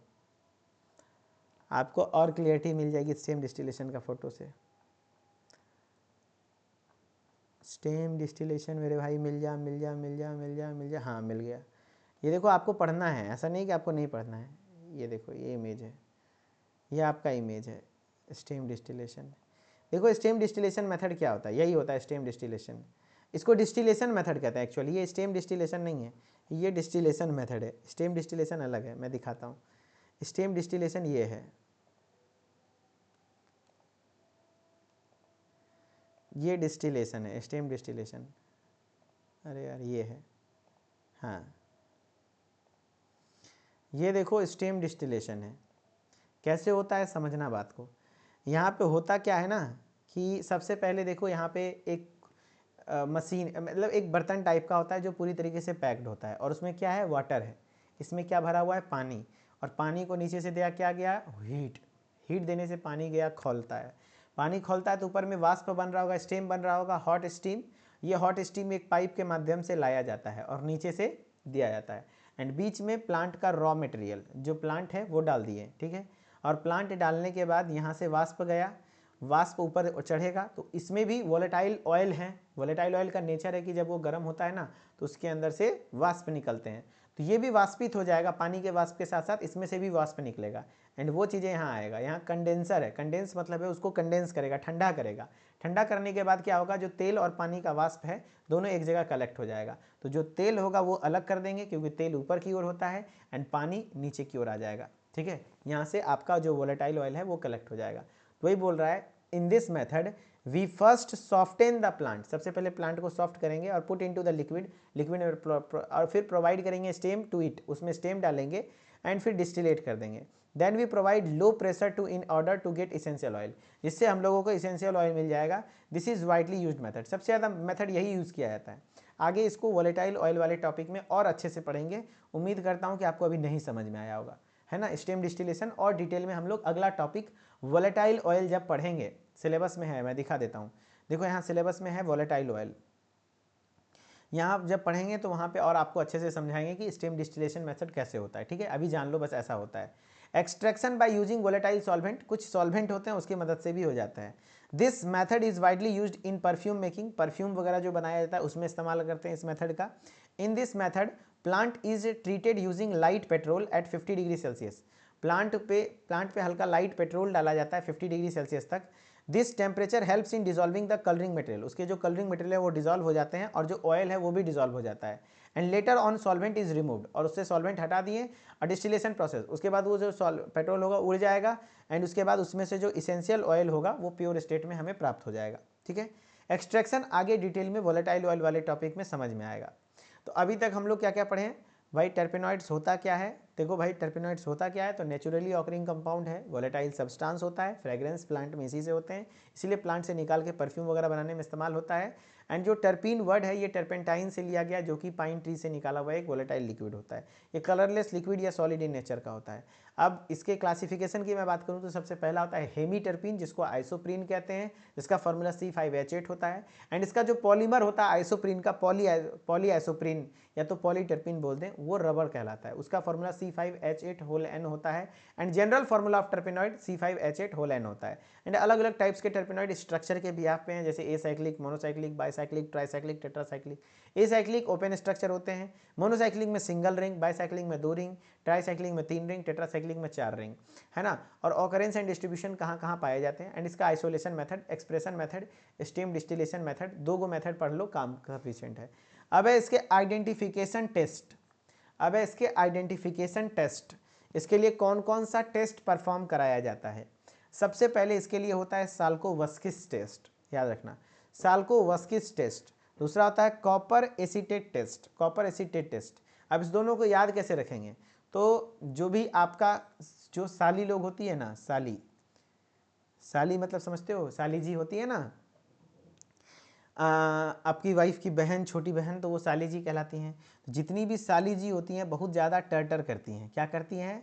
आपको और क्लियरिटी मिल जाएगी स्टीम डिस्टिलेशन का फ़ोटो से। स्टीम डिस्टिलेशन मेरे भाई, मिल जा मिल जा मिल जा मिल जा मिल जा, हाँ मिल गया। ये देखो आपको पढ़ना है, ऐसा नहीं कि आपको नहीं पढ़ना है, ये देखो ये इमेज है, ये आपका इमेज है स्टीम डिस्टिलेशन। देखो स्टीम डिस्टिलेशन मेथड क्या होता है, यही होता है स्टीम डिस्टिलेशन, इसको डिस्टिलेशन मेथड कहते हैं एक्चुअली, ये स्टीम डिस्टिलेशन नहीं है, ये डिस्टिलेशन मेथड है, स्टीम डिस्टिलेशन अलग है, मैं दिखाता हूँ। स्टीम डिस्टिलेशन ये है, ये डिस्टिलेशन है, स्टीम डिस्टिलेशन, अरे यार ये है, हाँ ये देखो स्टीम डिस्टिलेशन है। कैसे होता है समझना बात को, यहाँ पे होता क्या है ना कि सबसे पहले देखो यहाँ पे एक मशीन, मतलब एक बर्तन टाइप का होता है जो पूरी तरीके से पैक्ड होता है और उसमें क्या है, वाटर है, इसमें क्या भरा हुआ है, पानी, और पानी को नीचे से दिया क्या गया, हीट, हीट देने से पानी गया खौलता है, पानी खौलता है तो ऊपर में वाष्प बन रहा होगा, स्टीम बन रहा होगा, हॉट स्टीम, ये हॉट स्टीम एक पाइप के माध्यम से लाया जाता है और नीचे से दिया जाता है, एंड बीच में प्लांट का रॉ मटेरियल जो प्लांट है वो डाल दिए, ठीक है, और प्लांट डालने के बाद यहाँ से वाष्प गया, वाष्प ऊपर चढ़ेगा तो इसमें भी वोलेटाइल ऑयल है, वोलेटाइल ऑयल का नेचर है कि जब वो गर्म होता है ना तो उसके अंदर से वाष्प निकलते हैं, तो ये भी वाष्पित हो जाएगा, पानी के वाष्प के साथ साथ इसमें से भी वाष्प निकलेगा, एंड वो चीज़ें यहाँ आएगा, यहाँ कंडेंसर है, कंडेंस मतलब है उसको कंडेंस करेगा, ठंडा करेगा, ठंडा करने के बाद क्या होगा, जो तेल और पानी का वाष्प है दोनों एक जगह कलेक्ट हो जाएगा, तो जो तेल होगा वो अलग कर देंगे क्योंकि तेल ऊपर की ओर होता है एंड पानी नीचे की ओर आ जाएगा, ठीक है, यहाँ से आपका जो वोलेटाइल ऑयल है वो कलेक्ट हो जाएगा, तो वही बोल रहा है in this method we first soften the plant, सबसे पहले प्लांट को सॉफ्ट करेंगे और put into the liquid, liquid और फिर प्रोवाइड करेंगे स्टेम टू इट, उसमें स्टेम डालेंगे एंड फिर डिस्टिलेट कर देंगे, then we provide low pressure to in order to get essential oil, जिससे हम लोगों को इसेंशियल ऑयल मिल जाएगा, this is widely used method, सबसे ज़्यादा मेथड यही यूज़ किया जाता है। आगे इसको वोलेटाइल ऑयल वाले टॉपिक में और अच्छे से पढ़ेंगे, उम्मीद करता हूँ कि आपको अभी नहीं समझ में आया होगा, है ना, स्टेम डिस्टिलेशन और डिटेल में हम लोग अगला टॉपिक वोलेटाइल ऑयल जब पढ़ेंगे, सिलेबस में है, मैं दिखा देता हूँ, देखो यहाँ सिलेबस में है वोलेटाइल ऑयल, यहाँ जब पढ़ेंगे तो वहाँ पे और आपको अच्छे से समझाएंगे कि स्टीम डिस्टिलेशन मेथड कैसे होता है, ठीक है, अभी जान लो बस ऐसा होता है। Extraction by using volatile solvent, कुछ सॉल्वेंट होते हैं उसकी मदद से भी हो जाता है। This method is widely used in perfume making, perfume वगैरह जो बनाया जाता है उसमें इस्तेमाल करते हैं इस मेथड का। In this method plant is treated using light petrol at 50 degree Celsius, plant पे हल्का लाइट पेट्रोल डाला जाता है 50 डिग्री सेल्सियस तक। This temperature helps in dissolving the colouring material, उसके जो कलरिंग मटेरियल है वो डिजॉल्व हो जाते हैं और जो ऑयल है वो भी डिजॉल्व हो जाता है, and later on solvent is removed, और उससे सॉल्वेंट हटा दिए और डिस्टिलेशन प्रोसेस, उसके बाद वो जो पेट्रोल होगा उड़ जाएगा एंड उसके बाद उसमें से जो इसेंशियल ऑयल होगा वो प्योर स्टेट में हमें प्राप्त हो जाएगा, ठीक है। एक्सट्रैक्शन आगे डिटेल में वोलेटाइल ऑयल वाले टॉपिक में समझ में आएगा। तो अभी तक हम लोग क्या क्या पढ़े हैं भाई, टर्पेनॉइड्स होता क्या है, देखो भाई टर्पेनॉइड्स होता क्या है, तो नेचुरली ऑकरिंग कंपाउंड है, वोलेटाइल सब्सटेंस होता है, फ्रेग्रेंस प्लांट में इसी से होते हैं, इसीलिए प्लांट से निकाल के परफ्यूम वगैरह बनाने में इस्तेमाल होता है। एंड जो टर्पीन वर्ड है ये टर्पेंटाइन से लिया गया, जो कि पाइन ट्री से निकाला हुआ एक वोलेटाइल लिक्विड होता है, ये कलरलेस लिक्विड या सॉलिड इन नेचर का होता है। अब इसके क्लासिफिकेशन की मैं बात करूँ तो सबसे पहला होता है हेमीटर्पीन, जिसको आइसोप्रीन कहते हैं, जिसका फॉर्मूला C5H8 होता है, एंड इसका जो पॉलीमर होता है आइसोप्रीन का, पॉली आइसोप्रीन या तो पॉलीटर्पीन बोल दें, वो रबर कहलाता है, उसका फॉर्मूला C5H8N होता है, and general formula of टर्पेनॉइड C5H8N होता है। एंड अलग अलग टाइप्स के टर्पेनॉइड स्ट्रक्चर के बिहाफ पे हैं, जैसे acyclic, monocyclic, bicyclic, tricyclic, tetracyclic. Acyclic open structure होते हैं, मोनोसाइक्लिक में सिंगल रिंग, बाईसाइक्लिक में 2 रिंग, ट्राईसाइक्लिक में 3 रिंग, टेट्रासाइक्लिक में 4 रिंग, है ना। और ऑकरेंस एंड डिस्ट्रीब्यूशन कहाँ कहाँ पाए जाते हैं, एंड इसका isolation method, expression method, steam distillation method, 2 गो मेथड पढ़ लो, काम सफिशिएंट है। अब है इसके आइडेंटिफिकेशन टेस्ट, अब है इसके आइडेंटिफिकेशन टेस्ट, इसके लिए कौन कौन सा टेस्ट परफॉर्म कराया जाता है। सबसे पहले इसके लिए होता है साल्कोवस्किस टेस्ट, याद रखना, साल्कोवस्किस टेस्ट। दूसरा होता है copper acetate test, copper acetate test. अब इस दोनों को याद कैसे रखेंगे, तो जो भी आपका जो साली लोग होती है ना, साली, साली मतलब समझते हो, साली जी होती है ना, आपकी वाइफ की बहन, छोटी बहन, तो वो साली जी कहलाती हैं। तो जितनी भी साली जी होती हैं बहुत ज़्यादा टर टर करती हैं, क्या करती हैं,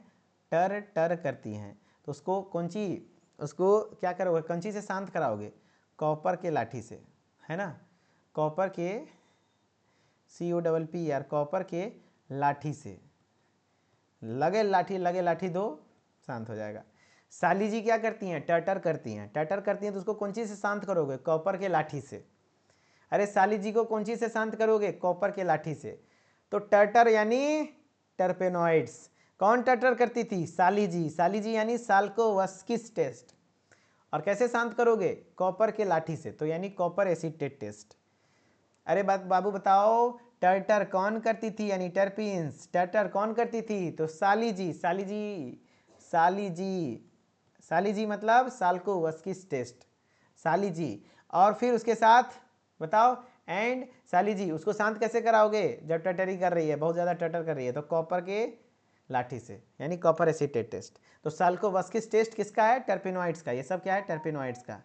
टर टर करती हैं, तो उसको कौंची, उसको क्या करोगे, कंची से शांत कराओगे, कॉपर के लाठी से, है ना, कॉपर के COPPER, कॉपर के लाठी से, लगे लाठी दो, शांत हो जाएगा। साली जी क्या करती हैं, टटर करती हैं, टटर करती हैं, तो उसको कौन चीज़ से शांत करोगे, कॉपर के लाठी से। अरे साली जी को कौन चीज से शांत करोगे, कॉपर के लाठी से। तो टर्टर यानी टर्पेनॉइड्स, कौन टर्टर करती थी, साली जी, साली जी यानी साल्कोवस्किस टेस्ट। और कैसे शांत करोगे, कॉपर के लाठी से, तो यानी कॉपर एसीटेट टेस्ट। अरे बाबू बताओ, टर्टर कौन करती थी, यानी टर्पीन्स, टर्टर कौन करती थी, तो साली जी, साली जी, साली जी, साली जी मतलब साल्कोवस्किस टेस्ट, साली जी। और फिर उसके साथ बताओ, एंड साली जी, उसको शांत कैसे कराओगे, जब टटरी कर रही है, बहुत ज़्यादा टटर कर रही है, तो कॉपर के लाठी से, यानी कॉपर एसीटेट टेस्ट। तो साल्कोवस्किस टेस्ट किसका है, टर्पेनॉइड्स का, ये सब क्या है, टर्पेनॉइड्स का।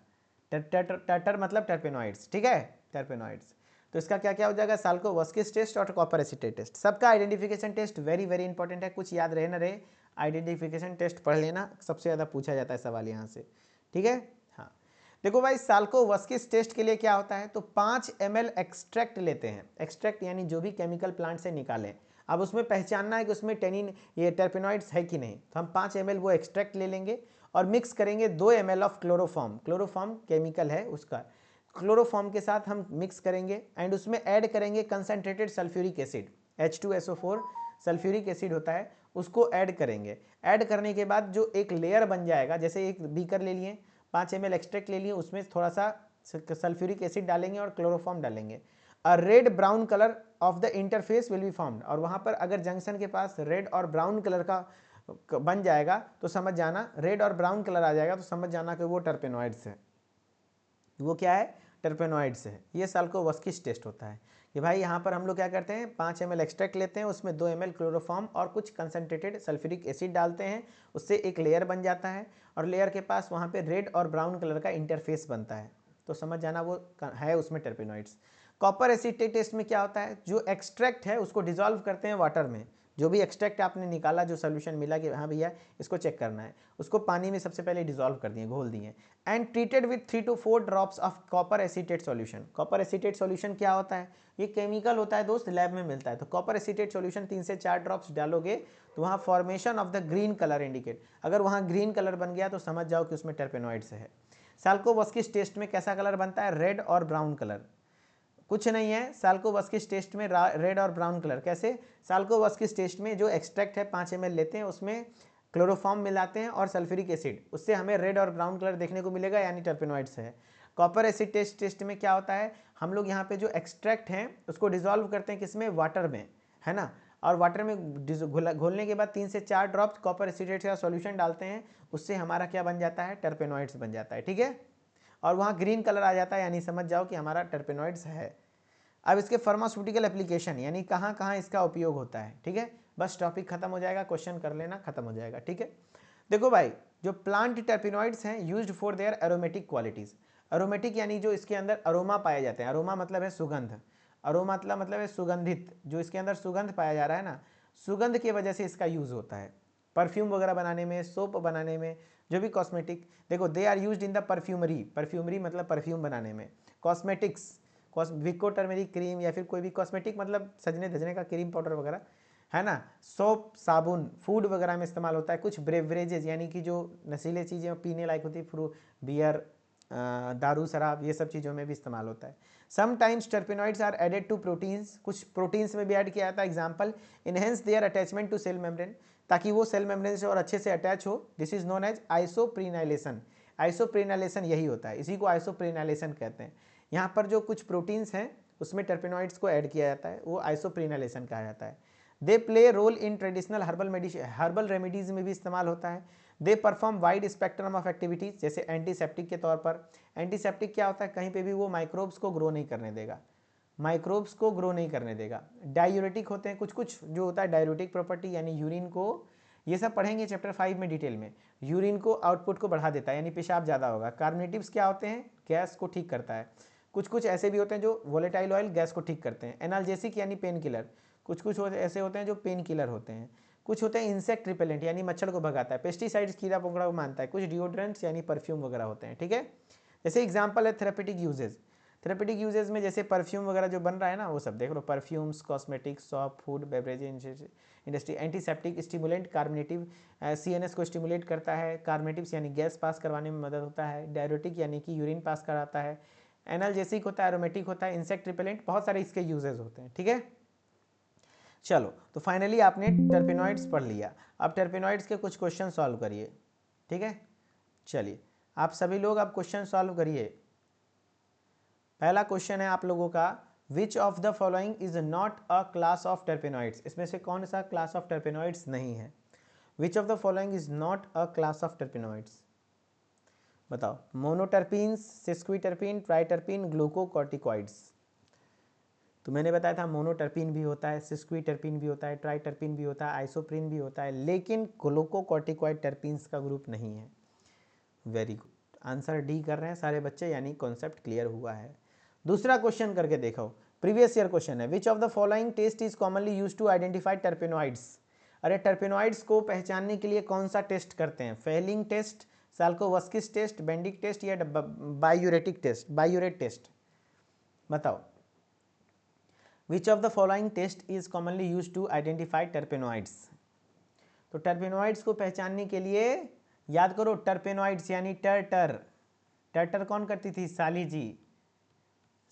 टटर मतलब टर्पेनॉइड्स, ठीक है, टर्पेनॉइड्स। तो इसका क्या क्या हो जाएगा, साल्कोवस्किस टेस्ट और कॉपर एसिटेट टेस्ट। सबका identification test very very important है, कुछ याद रहे ना रहे, आइडेंटिफिकेशन टेस्ट पढ़ लेना, सबसे ज़्यादा पूछा जाता है सवाल यहाँ से, ठीक है। हाँ देखो भाई, साल्कोवस्किस टेस्ट के लिए क्या होता है, तो 5 ml एक्सट्रैक्ट लेते हैं, एक्सट्रैक्ट यानी जो भी केमिकल प्लांट से निकालें। अब उसमें पहचानना है कि उसमें टेनिन ये टर्पेनॉइड्स है कि नहीं, तो हम 5 ml वो एक्सट्रैक्ट ले लेंगे और मिक्स करेंगे 2 ml of chloroform, chloroform chemical है उसका, क्लोरोफॉर्म के साथ हम मिक्स करेंगे एंड उसमें ऐड करेंगे concentrated sulphuric acid, H2SO4 sulphuric acid होता है, उसको ऐड करेंगे। ऐड करने के बाद जो एक लेयर बन जाएगा, जैसे एक बीकर ले लिए, 5 ml एक्सट्रैक्ट ले लिए, उसमें थोड़ा सा सल्फ्यूरिक एसिड डालेंगे और क्लोरोफॉर्म डालेंगे। A red brown colour of the interface will be formed, और वहाँ पर अगर जंक्शन के पास रेड और ब्राउन कलर का बन जाएगा तो समझ जाना, रेड और ब्राउन कलर आ जाएगा तो समझ जाना कि वो टर्पेनॉइड्स है, वो क्या है, टर्पेनॉइड्स है। ये साल्कोवस्किस टेस्ट होता है कि भाई यहाँ पर हम लोग क्या करते हैं, 5 ml एक्सट्रैक्ट लेते हैं, उसमें 2 ml क्लोरोफॉर्म और कुछ कंसनट्रेटेड सल्फ्यूरिक एसिड डालते हैं, उससे एक लेयर बन जाता है और लेयर के पास वहाँ पे रेड और ब्राउन कलर का इंटरफेस बनता है, तो समझ जाना वो है उसमें टर्पेनॉइड्स। कॉपर एसिटेट टेस्ट में क्या होता है, जो एक्सट्रैक्ट है उसको डिजोल्व करते हैं वाटर में, जो भी एक्सट्रैक्ट आपने निकाला, जो सोल्यूशन मिला कि हाँ भैया इसको चेक करना है, उसको पानी में सबसे पहले डिजोल्व कर दिए, घोल दिए, and treated with 3 to 4 drops of copper acetate solution. Copper acetate solution क्या होता है, ये केमिकल होता है दोस्त, लैब में मिलता है। तो कॉपर एसिटेट सॉल्यूशन 3 से 4 ड्रॉप्स डालोगे तो वहाँ formation of the green colour indicate, अगर वहाँ ग्रीन कलर बन गया तो समझ जाओ कि उसमें टर्पेनॉइड्स है। साल्कोवस्किस टेस्ट में कैसा कलर बनता है, रेड और ब्राउन कलर, कुछ नहीं है साल्कोवस्किस टेस्ट में रेड और ब्राउन कलर। कैसे, साल्कोवस्किस टेस्ट में जो एक्सट्रैक्ट है 5 ml लेते हैं, उसमें क्लोरोफॉर्म मिलाते हैं और सल्फ्यूरिक एसिड, उससे हमें रेड और ब्राउन कलर देखने को मिलेगा, यानी टर्पेनॉइड्स है। कॉपर एसिड टेस्ट में क्या होता है, हम लोग यहाँ पे जो एक्सट्रैक्ट हैं उसको डिजोल्व करते हैं किसमें, वाटर में, है ना, और वाटर में घोलने के बाद 3 से 4 ड्रॉप्स कॉपर एसिटेट का सॉल्यूशन डालते हैं, उससे हमारा क्या बन जाता है, टर्पेनॉइड्स बन जाता है, ठीक है, और वहाँ ग्रीन कलर आ जाता है, यानी समझ जाओ कि हमारा टर्पेनॉइड्स है। अब इसके फार्मास्यूटिकल एप्लीकेशन, यानी कहाँ कहाँ इसका उपयोग होता है, ठीक है, बस टॉपिक खत्म हो जाएगा, क्वेश्चन कर लेना, खत्म हो जाएगा, ठीक है। देखो भाई, जो प्लांट टर्पेनॉइड्स हैं used for their aromatic qualities, aromatic यानी जो इसके अंदर अरोमा पाए जाते हैं, अरोमा मतलब है सुगंध, अरोमा मतलब है सुगंधित, जो इसके अंदर सुगंध पाया जा रहा है ना, सुगंध की वजह से इसका यूज होता है, परफ्यूम वगैरह बनाने में, सोप बनाने में, जो भी कॉस्मेटिक, देखो they are used in the perfumery, perfumery मतलब परफ्यूम बनाने में, कॉस्मेटिक्स, विको टर्मेरिक क्रीम या फिर कोई भी कॉस्मेटिक मतलब सजने धजने का क्रीम पाउडर वगैरह, है ना, सोप, साबुन, फूड वगैरह में इस्तेमाल होता है, कुछ ब्रेवरेजेस यानी कि जो नशीले चीज़ें पीने लायक होती है, फ्रू बियर, दारू शराब, ये सब चीज़ों में भी इस्तेमाल होता है। Sometimes terpenoids are added to proteins, कुछ प्रोटीन्स में भी ऐड किया जाता है, example enhance their attachment to cell membrane, ताकि वो सेल मेम्ब्रेन से और अच्छे से अटैच हो, दिस इज नोन एज आइसोप्रीनाइलेशन, आइसोप्रीनाइलेशन यही होता है, इसी को आइसोप्रीनाइलेशन कहते हैं। यहाँ पर जो कुछ प्रोटीन्स हैं उसमें टर्पेनॉइड्स को ऐड किया जाता है, वो आइसोप्रीनाइलेशन कहा जाता है। They play role in traditional herbal remedies में भी इस्तेमाल होता है। They perform wide spectrum of activities, जैसे एंटीसेप्टिक के तौर पर। एंटीसेप्टिक क्या होता है, कहीं पे भी वो माइक्रोब्स को ग्रो नहीं करने देगा, माइक्रोब्स को ग्रो नहीं करने देगा। डायूरेटिक होते हैं, कुछ कुछ जो होता है डायूरेटिक प्रॉपर्टी, यानी यूरिन को, ये सब पढ़ेंगे चैप्टर 5 में डिटेल में, यूरिन को आउटपुट को बढ़ा देता है, यानी पेशाब ज़्यादा होगा। कार्बोनेटिव्स क्या होते हैं, गैस को ठीक करता है। कुछ कुछ ऐसे भी होते हैं जो वोलेटाइल ऑयल गैस को ठीक करते हैं। एनाल्जेसिक यानी पेन किलर, कुछ कुछ ऐसे होते हैं जो पेन किलर होते हैं। कुछ होते हैं इंसेक्ट रिपेलेंट, यानी मच्छर को भगाता है। पेस्टिसाइड्स कीड़ा पकड़ा को मानता है। कुछ डिओड्रेंट्स यानी परफ्यूम वगैरह होते हैं, ठीक है। जैसे एग्जाम्पल है थेरेपेटिक यूजेज, थेरेपेटिक यूजेज में जैसे परफ्यूम वगैरह जो बन रहा है ना, वो सब देख लो, perfumes, cosmetics, soap, food, beverage industry. Antiseptic, stimulant, carminative, CNS को स्टिमुलेट करता है। कार्बोनेटिव्स यानी गैस पास करवाने में मदद होता है। डायरेटिक यानी कि यूरिन पास कराता है। एनाल्जेसिक होता है, एरोमेटिक होता है, इंसेक्ट रिपेलेंट, बहुत सारे इसके यूजेज होते हैं, ठीक है। चलो, तो फाइनली आपने टर्पेनॉइड्स पढ़ लिया। अब टर्पेनॉइड्स के कुछ क्वेश्चन सॉल्व करिए, ठीक है। चलिए, आप सभी लोग अब क्वेश्चन सॉल्व करिए। पहला क्वेश्चन है आप लोगों का, विच of the following is not a class of टर्पेनॉइड्स, इसमें से कौन सा क्लास ऑफ टर्पेनॉइड्स नहीं है। Which of the following is not a class of टर्पेनॉइड्स, बताओ। मोनोटर्पीन्स, सिस्क्विटर्पीन, ट्राइटर्पीन, ग्लूकोकॉर्टिकॉइड्स। तो मैंने बताया था मोनोटर्पीन भी होता है, सिस्क्विटर्पीन भी होता है, ट्राइटर्पीन भी होता है, आइसोप्रीन भी होता है, लेकिन ग्लूकोकॉर्टिकॉइड टर्पीन्स का ग्रुप नहीं है। वेरी गुड, आंसर डी कर रहे हैं सारे बच्चे, यानी कॉन्सेप्ट क्लियर हुआ है। दूसरा क्वेश्चन करके देखो, प्रीवियस ईयर क्वेश्चन है, which of the following test is commonly use to identify terpenoids. अरे टर्पेनॉइड्स को पहचानने के लिए कौन सा टेस्ट करते हैं, Fehling test, Salkowski's test, Benedict test या बायूरेटिक टेस्ट, बायूरेट टेस्ट, बताओ। Which of the following test is commonly use to identify terpenoids. तो टर्पेनॉइड्स को पहचानने के लिए याद करो, टर्पेनॉइड्स यानी टर्टर, टर्टर कौन करती थी, साली जी,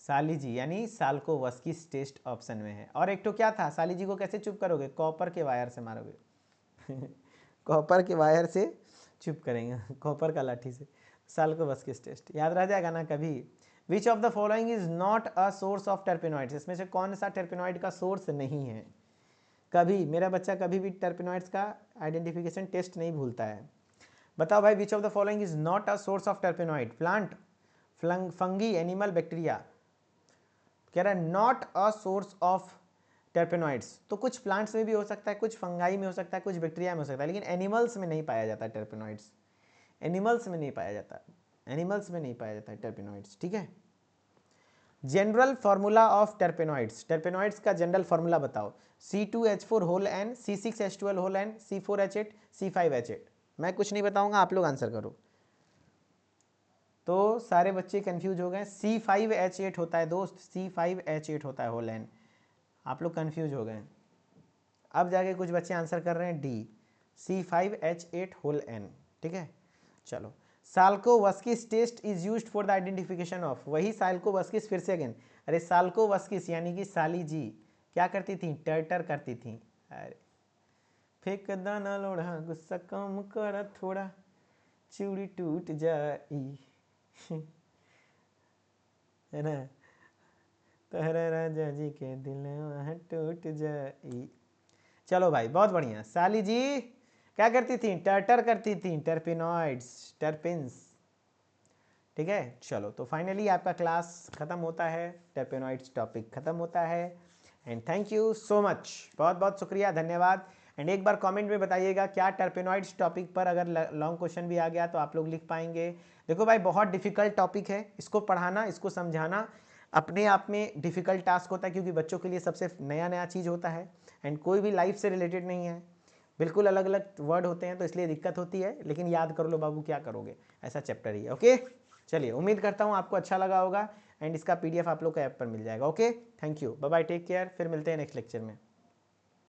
साली जी यानी साल्कोवस्किस टेस्ट ऑप्शन में है। और एक तो क्या था, साली जी को कैसे चुप करोगे, कॉपर के वायर से मारोगे कॉपर के वायर से चुप करेंगे, कॉपर का लाठी से, साल्कोवस्किस टेस्ट याद रह जाएगा ना कभी। विच of the following is not a source of टर्पेनॉइड्स, इसमें से कौन सा टर्पेनॉइड का सोर्स नहीं है। कभी मेरा बच्चा कभी भी टर्पेनॉइड्स का आइडेंटिफिकेशन टेस्ट नहीं भूलता है। बताओ भाई, विच of the following is not a source of टर्पेनॉइड, plant, fungi, animal, bacteria. कह रहा है नॉट अ सोर्स ऑफ टर्पेनॉइड्स, तो कुछ प्लांट्स में भी हो सकता है, कुछ फंगाई में हो सकता है, कुछ बैक्टीरिया में हो सकता है, लेकिन एनिमल्स में नहीं पाया जाता टर्पेनॉइड्स, एनिमल्स में नहीं पाया जाता, एनिमल्स में नहीं पाया जाता है टर्पेनॉइड्स, ठीक है। जनरल फार्मूला ऑफ टर्पेनॉइड्स, टर्पेनॉइड्स का जनरल फार्मूला बताओ, C2H4 whole N, C6H12 whole N, C4H8, C5H8। मैं कुछ नहीं बताऊंगा, आप लोग आंसर करो। तो सारे बच्चे कंफ्यूज हो गए, C5H8 होता है दोस्त, C5H8 होता है होल N, आप लोग कंफ्यूज हो गए। अब जाके कुछ बच्चे आंसर कर रहे हैं D, C5H8 होल N, ठीक है। चलो, Salkowski's test is used for the identification of, वही साल्कोवस्किस, फिर से अगेन, अरे साल्कोवस्किस यानी कि साली जी क्या करती थी, टर्टर करती थी। अरे फेंक दाना लोढ़ा, गुस्सा कम कर थोड़ा, चूड़ी टूट जाई है ना, तहरा राजा जी के दिल टूट जाई। चलो भाई बहुत बढ़िया, साली जी क्या करती थी, टर्टर करती थी, टर्पेनॉइड्स, टर्पिन्स, ठीक है। चलो तो फाइनली आपका क्लास खत्म होता है, टर्पेनॉइड्स टॉपिक खत्म होता है। And thank you so much, बहुत बहुत शुक्रिया, धन्यवाद। एंड एक बार कमेंट में बताइएगा क्या टर्पेनॉइड्स टॉपिक पर अगर लॉन्ग क्वेश्चन भी आ गया तो आप लोग लिख पाएंगे। देखो भाई बहुत डिफिकल्ट टॉपिक है, इसको पढ़ाना, इसको समझाना अपने आप में डिफिकल्ट टास्क होता है, क्योंकि बच्चों के लिए सबसे नया नया चीज़ होता है एंड कोई भी लाइफ से रिलेटेड नहीं है, बिल्कुल अलग अलग वर्ड होते हैं, तो इसलिए दिक्कत होती है, लेकिन याद कर लो बाबू, क्या करोगे, ऐसा चैप्टर ही है। ओके चलिए, उम्मीद करता हूँ आपको अच्छा लगा होगा एंड इसका PDF आप लोग को ऐप पर मिल जाएगा। Okay thank you, bye bye, take care, फिर मिलते हैं नेक्स्ट लेक्चर में।